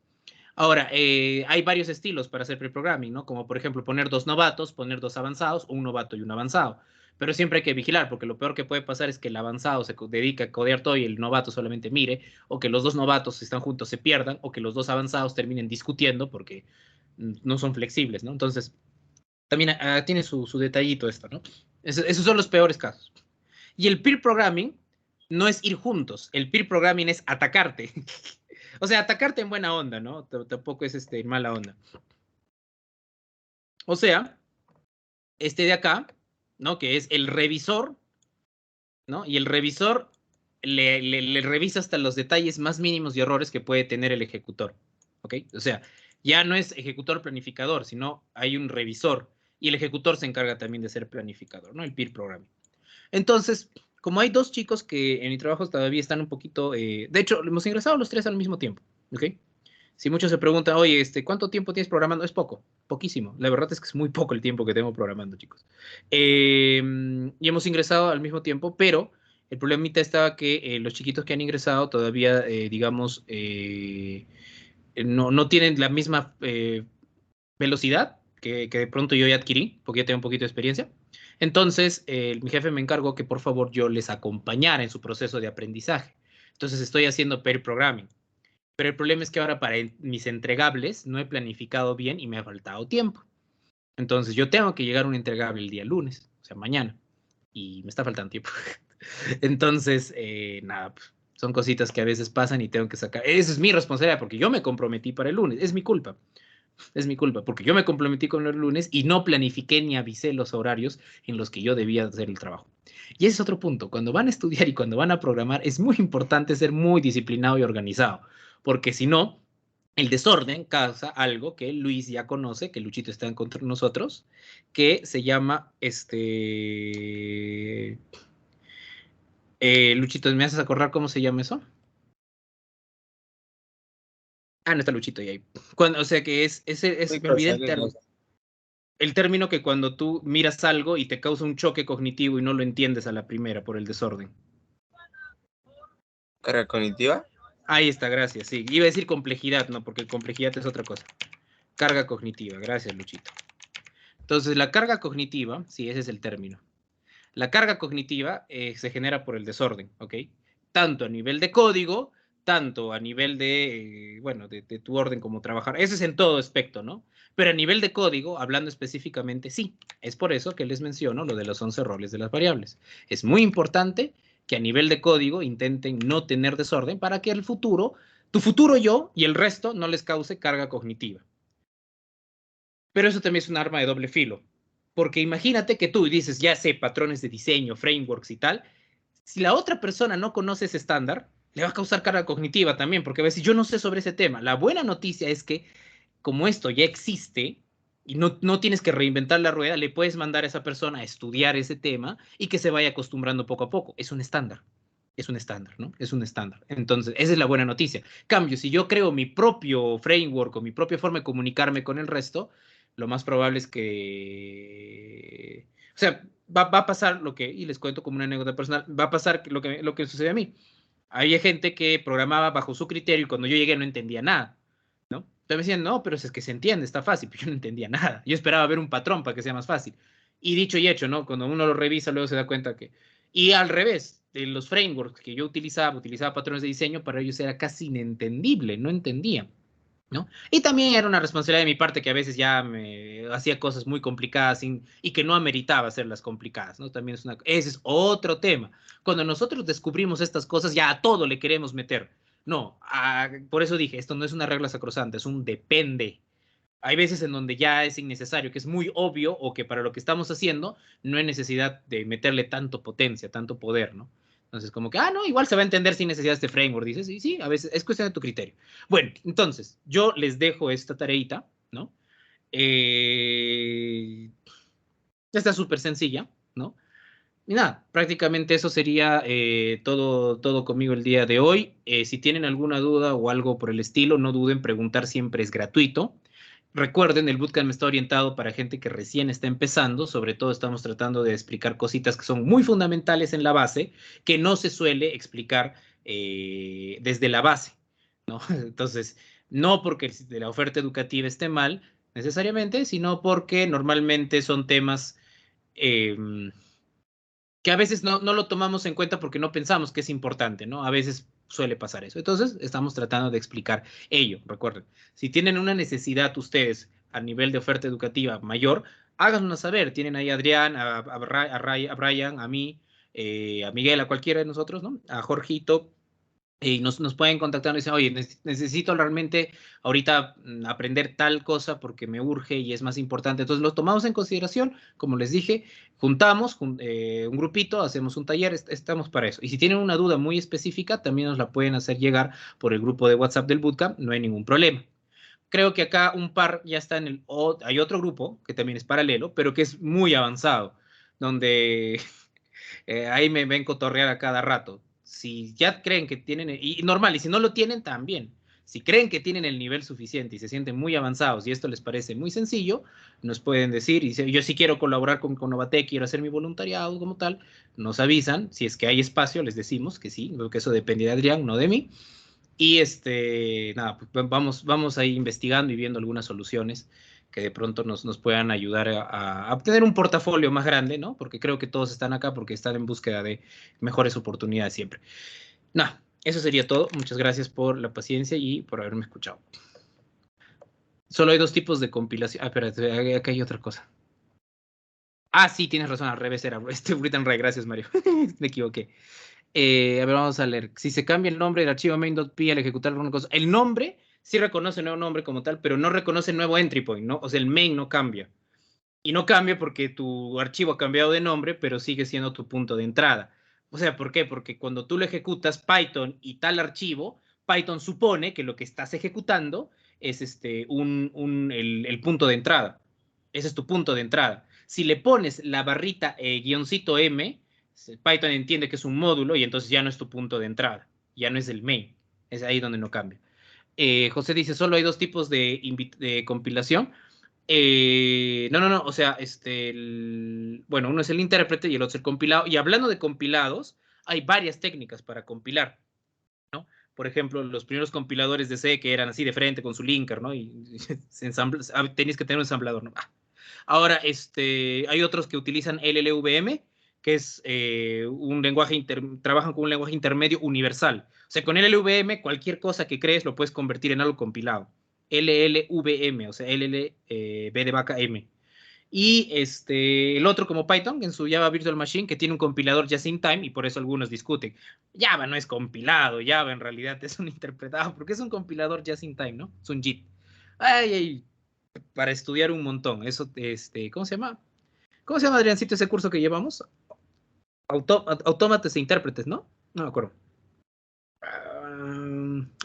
Ahora, hay varios estilos para hacer pre-programming, ¿no? Como por ejemplo poner dos novatos, poner dos avanzados, o un novato y un avanzado. Pero siempre hay que vigilar, porque lo peor que puede pasar es que el avanzado se dedica a codear todo y el novato solamente mire, o que los dos novatos, si están juntos, se pierdan, o que los dos avanzados terminen discutiendo porque no son flexibles, ¿no? Entonces, también tiene su detallito esto, ¿no? Esos son los peores casos. Y el peer programming no es ir juntos, el peer programming es atacarte. O sea, atacarte en buena onda, ¿no? Tampoco es en mala onda. O sea, este de acá, ¿no? Que es el revisor, ¿no? Y el revisor le revisa hasta los detalles más mínimos y errores que puede tener el ejecutor, ¿ok? O sea, ya no es ejecutor planificador, sino hay un revisor y el ejecutor se encarga también de ser planificador, ¿no? El peer programming. Entonces, como hay dos chicos que en mi trabajo todavía están un poquito, de hecho, hemos ingresado los tres al mismo tiempo, ¿ok? Si muchos se preguntan, oye, ¿cuánto tiempo tienes programando? Es poco, poquísimo. La verdad es que es muy poco el tiempo que tengo programando, chicos. Y hemos ingresado al mismo tiempo, pero el problemita estaba que los chiquitos que han ingresado todavía, digamos, no tienen la misma velocidad que de pronto yo ya adquirí, porque ya tengo un poquito de experiencia. Entonces, mi jefe me encargó que por favor yo les acompañara en su proceso de aprendizaje. Entonces, estoy haciendo pair programming. Pero el problema es que ahora para mis entregables no he planificado bien y me ha faltado tiempo. Entonces yo tengo que llegar a un entregable el día lunes, o sea, mañana, y me está faltando tiempo. Entonces, nada, pues, son cositas que a veces pasan y tengo que sacar. Esa es mi responsabilidad porque yo me comprometí para el lunes, es mi culpa. Es mi culpa, porque yo me comprometí con el lunes y no planifiqué ni avisé los horarios en los que yo debía hacer el trabajo. Y ese es otro punto. Cuando van a estudiar y cuando van a programar, es muy importante ser muy disciplinado y organizado, porque si no, el desorden causa algo que Luis ya conoce, que Luchito está en contra de nosotros, que se llama Luchito, ¿me haces acordar cómo se llama eso? Ah, no está Luchito ahí. O sea que me olvidé el término. El término que cuando tú miras algo y te causa un choque cognitivo y no lo entiendes a la primera por el desorden. ¿Carga cognitiva? Ahí está, gracias. Sí, iba a decir complejidad, no, porque complejidad es otra cosa. Carga cognitiva, gracias, Luchito. Entonces, la carga cognitiva, sí, ese es el término. La carga cognitiva se genera por el desorden, ¿ok? Tanto a nivel de código, tanto a nivel bueno, de tu orden como trabajar. Ese es en todo aspecto, ¿no? Pero a nivel de código, hablando específicamente, sí. Es por eso que les menciono lo de los 11 roles de las variables. Es muy importante que a nivel de código intenten no tener desorden para que el futuro, tu futuro yo y el resto no les cause carga cognitiva. Pero eso también es un arma de doble filo. Porque imagínate que tú dices, ya sé, patrones de diseño, frameworks y tal. Si la otra persona no conoce ese estándar, le va a causar carga cognitiva también, porque va a decir, yo no sé sobre ese tema. La buena noticia es que, como esto ya existe, y no tienes que reinventar la rueda, le puedes mandar a esa persona a estudiar ese tema y que se vaya acostumbrando poco a poco. Es un estándar. Es un estándar, ¿no? Es un estándar. Entonces, esa es la buena noticia. Cambio, si yo creo mi propio framework o mi propia forma de comunicarme con el resto, lo más probable es que sea, va a pasar lo que, y les cuento como una anécdota personal, va a pasar lo que sucede a mí. Había gente que programaba bajo su criterio y cuando yo llegué no entendía nada, ¿no? Entonces me decían, no, pero es que se entiende, está fácil, pero yo no entendía nada. Yo esperaba ver un patrón para que sea más fácil. Y dicho y hecho, ¿no? Cuando uno lo revisa, luego se da cuenta que... Y al revés, de los frameworks que yo utilizaba patrones de diseño, para ellos era casi inentendible, no entendía, ¿no? Y también era una responsabilidad de mi parte que a veces ya me hacía cosas muy complicadas y que no ameritaba hacerlas complicadas, ¿no? También ese es otro tema. Cuando nosotros descubrimos estas cosas, ya a todo le queremos meter. No, por eso dije, esto no es una regla sacrosanta, es un depende. Hay veces en donde ya es innecesario, que es muy obvio o que para lo que estamos haciendo no hay necesidad de meterle tanto potencia, tanto poder, ¿no? Entonces, como que, no, igual se va a entender sin necesidad de este framework, dices, y sí, a veces es cuestión de tu criterio. Bueno, entonces, yo les dejo esta tareita, ¿no? Está súper sencilla, ¿no? Y nada, prácticamente eso sería todo conmigo el día de hoy. Si tienen alguna duda o algo por el estilo, no duden, preguntar siempre es gratuito. Recuerden, el bootcamp está orientado para gente que recién está empezando, sobre todo estamos tratando de explicar cositas que son muy fundamentales en la base, que no se suele explicar desde la base, ¿no? Entonces, no porque la oferta educativa esté mal necesariamente, sino porque normalmente son temas eh, que a veces no lo tomamos en cuenta porque no pensamos que es importante, ¿no? A veces suele pasar eso. Entonces, estamos tratando de explicar ello. Recuerden, si tienen una necesidad ustedes a nivel de oferta educativa mayor, háganos saber. Tienen ahí a Adrián, a Brian, a mí, a Miguel, a cualquiera de nosotros, ¿no? A Jorgito, y nos pueden contactar y dicen, oye, necesito realmente ahorita aprender tal cosa porque me urge y es más importante. Entonces lo tomamos en consideración, como les dije, juntamos un grupito, hacemos un taller, estamos para eso. Y si tienen una duda muy específica, también nos la pueden hacer llegar por el grupo de WhatsApp del Bootcamp, no hay ningún problema. Creo que acá un par ya está hay otro grupo que también es paralelo, pero que es muy avanzado, donde ahí me ven cotorrear a cada rato. Si ya creen que tienen, y normal, y si no lo tienen, también. Si creen que tienen el nivel suficiente y se sienten muy avanzados y esto les parece muy sencillo, nos pueden decir, y yo sí quiero colaborar con Novatec, quiero hacer mi voluntariado como tal, nos avisan, si es que hay espacio, les decimos que sí, que eso depende de Adrián, no de mí. Y nada, pues vamos ahí investigando y viendo algunas soluciones que de pronto nos puedan ayudar a obtener un portafolio más grande, ¿no? Porque creo que todos están acá porque están en búsqueda de mejores oportunidades siempre. Nada, eso sería todo. Muchas gracias por la paciencia y por haberme escuchado. Solo hay dos tipos de compilación. Espérate, acá hay otra cosa. Sí, tienes razón, al revés era Britain Ray, gracias Mario. Me equivoqué. A ver, vamos a leer. Si se cambia el nombre del archivo main.py al ejecutar alguna cosa, el nombre sí reconoce el nuevo nombre como tal, pero no reconoce el nuevo entry point, ¿no? O sea, el main no cambia. Y no cambia porque tu archivo ha cambiado de nombre, pero sigue siendo tu punto de entrada. O sea, ¿por qué? Porque cuando tú lo ejecutas Python y tal archivo, Python supone que lo que estás ejecutando es el punto de entrada. Ese es tu punto de entrada. Si le pones la barrita guioncito M, Python entiende que es un módulo y entonces ya no es tu punto de entrada, ya no es el main. Es ahí donde no cambia. José dice, solo hay dos tipos de compilación. No, o sea, bueno, uno es el intérprete y el otro es el compilado. Y hablando de compilados, hay varias técnicas para compilar, ¿no? Por ejemplo, los primeros compiladores de C que eran así de frente con su linker, ¿no? Y tenías que tener un ensamblador, ¿no? Ahora, hay otros que utilizan LLVM, que es un lenguaje, trabajan con un lenguaje intermedio universal. O sea, con LLVM, cualquier cosa que crees lo puedes convertir en algo compilado. LLVM, o sea, B de vaca M. Y el otro como Python, en su Java Virtual Machine, que tiene un compilador just in time, y por eso algunos discuten. Java no es compilado, Java en realidad es un interpretado, porque es un compilador just in time, ¿no? Es un JIT. Ay, para estudiar un montón. Eso, ¿cómo se llama? ¿Cómo se llama, Adriancito, ese curso que llevamos? Autómatas e intérpretes, ¿no? No me acuerdo.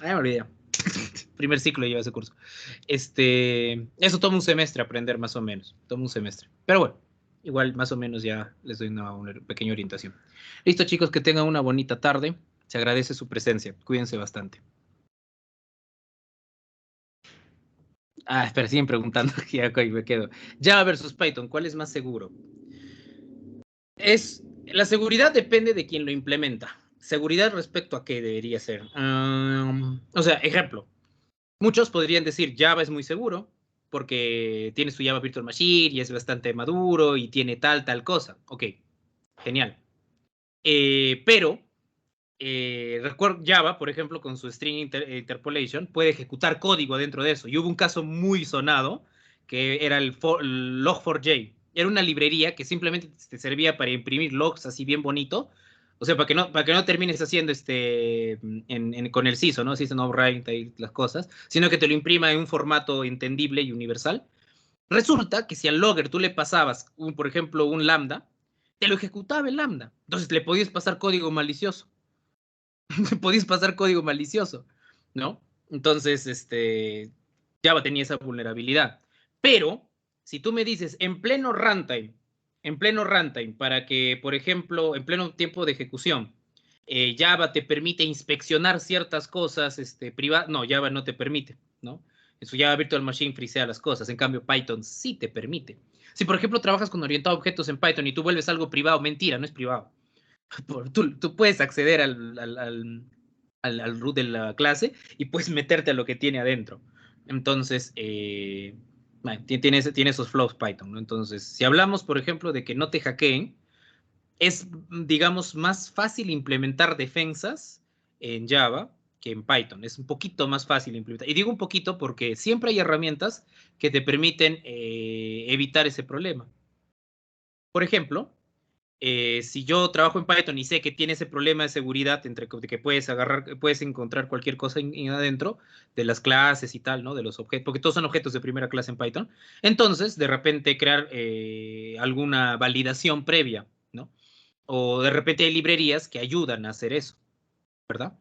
Me olvidé. Primer ciclo lleva ese curso. Eso toma un semestre aprender más o menos. Toma un semestre. Pero bueno, igual más o menos ya les doy una pequeña orientación. Listo, chicos, que tengan una bonita tarde. Se agradece su presencia. Cuídense bastante. Espera, siguen preguntando. Ya me quedo. Java versus Python, ¿cuál es más seguro? La seguridad depende de quien lo implementa. Seguridad respecto a qué debería ser. O sea, ejemplo, muchos podrían decir Java es muy seguro porque tiene su Java Virtual Machine y es bastante maduro y tiene tal cosa. Ok, genial. Pero recuerdo Java, por ejemplo, con su string interpolation, puede ejecutar código dentro de eso. Y hubo un caso muy sonado que era el log4j. Era una librería que simplemente te servía para imprimir logs así bien bonito. O sea, para que no termines haciendo con el CISO, ¿no? CISO no write y las cosas, sino que te lo imprima en un formato entendible y universal. Resulta que si al logger tú le pasabas, por ejemplo, un lambda, te lo ejecutaba el lambda. Entonces le podías pasar código malicioso. Podías pasar código malicioso, ¿no? Entonces, Java tenía esa vulnerabilidad. Pero, si tú me dices en pleno runtime, para que, por ejemplo, en pleno tiempo de ejecución, Java te permite inspeccionar ciertas cosas privadas, no, Java no te permite, ¿no? En su Java Virtual Machine frisea las cosas, en cambio Python sí te permite. Si, por ejemplo, trabajas con orientado a objetos en Python y tú vuelves algo privado, mentira, no es privado. Tú puedes acceder al root de la clase y puedes meterte a lo que tiene adentro. Entonces, tiene esos flows Python, ¿no? Entonces, si hablamos, por ejemplo, de que no te hackeen, es, digamos, más fácil implementar defensas en Java que en Python. Es un poquito más fácil implementar. Y digo un poquito porque siempre hay herramientas que te permiten evitar ese problema. Por ejemplo, si yo trabajo en Python y sé que tiene ese problema de seguridad entre de que puedes encontrar cualquier cosa adentro de las clases y tal, ¿no? De los objetos, porque todos son objetos de primera clase en Python. Entonces, de repente crear alguna validación previa, ¿no? O de repente hay librerías que ayudan a hacer eso, ¿verdad?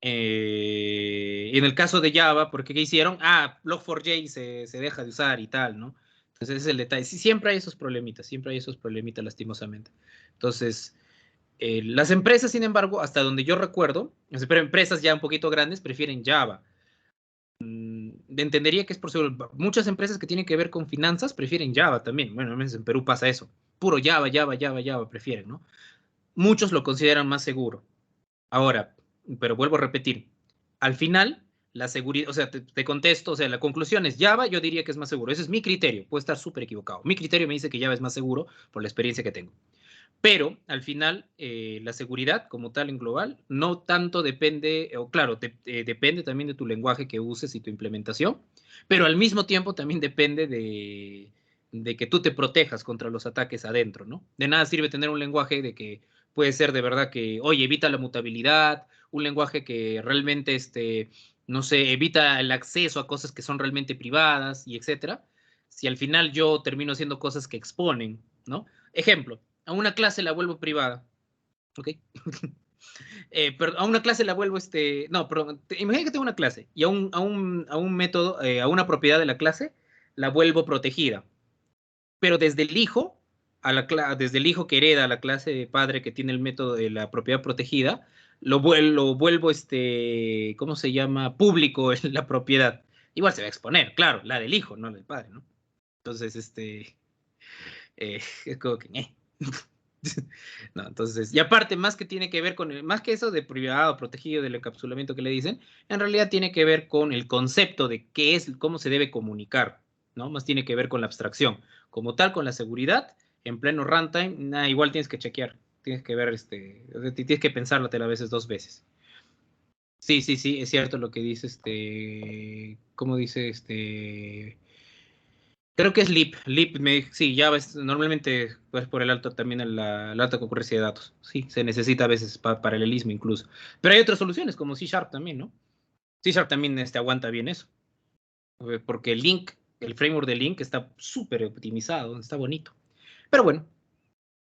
Y en el caso de Java, ¿por qué hicieron? Ah, Log4j se deja de usar y tal, ¿no? Entonces ese es el detalle. Sí, siempre hay esos problemitas lastimosamente. Entonces, las empresas, sin embargo, hasta donde yo recuerdo, pero empresas ya un poquito grandes prefieren Java. Entendería que es por seguro. Muchas empresas que tienen que ver con finanzas prefieren Java también. Bueno, al menos en Perú pasa eso. Puro Java, Java, Java, Java prefieren, ¿no? Muchos lo consideran más seguro. Ahora, pero vuelvo a repetir, al final, la seguridad, o sea, te contesto, o sea, la conclusión es Java, yo diría que es más seguro. Ese es mi criterio, puede estar súper equivocado. Mi criterio me dice que Java es más seguro por la experiencia que tengo. Pero al final, la seguridad como tal en global no tanto depende, o claro, depende también de tu lenguaje que uses y tu implementación, pero al mismo tiempo también depende de que tú te protejas contra los ataques adentro, ¿no? De nada sirve tener un lenguaje de que puede ser de verdad que, oye, evita la mutabilidad, un lenguaje que realmente, no sé, evita el acceso a cosas que son realmente privadas y etcétera. Si al final yo termino haciendo cosas que exponen, ¿no? Ejemplo, a una clase la vuelvo privada, ¿ok? Pero a una clase la vuelvo, no, pero imagina que tengo una clase y a un método, a una propiedad de la clase la vuelvo protegida, pero desde el hijo, desde el hijo que hereda la clase de padre que tiene el método de la propiedad protegida, lo vuelvo, ¿cómo se llama? Público en la propiedad. Igual se va a exponer, claro, la del hijo, no la del padre, ¿no? Entonces, es como que, No, entonces, y aparte, más que tiene que ver con más que eso de privado, protegido, del encapsulamiento que le dicen, en realidad tiene que ver con el concepto de qué es, cómo se debe comunicar, ¿no? Más tiene que ver con la abstracción. Como tal, con la seguridad, en pleno runtime, igual tienes que chequear, tienes que ver, tienes que pensártela a veces dos veces. Sí, sí, sí, es cierto lo que dice ¿cómo dice Creo que es LEAP. LEAP, sí, ya ves, normalmente pues por el alto también la alta concurrencia de datos. Sí, se necesita a veces paralelismo incluso. Pero hay otras soluciones como C Sharp también, ¿no? C Sharp también aguanta bien eso. Porque el framework de Link está súper optimizado, está bonito. Pero bueno,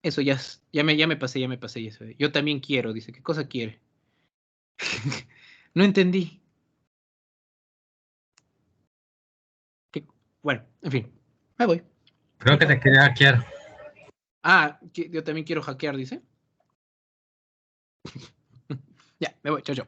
eso ya me pasé. Eso. Yo también quiero, dice, ¿qué cosa quiere? No entendí. ¿Qué? Bueno, en fin, me voy. Creo que te quería hackear. Ah, yo también quiero hackear, dice. Ya, me voy, chao, chao.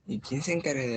¿Y quién se encarga de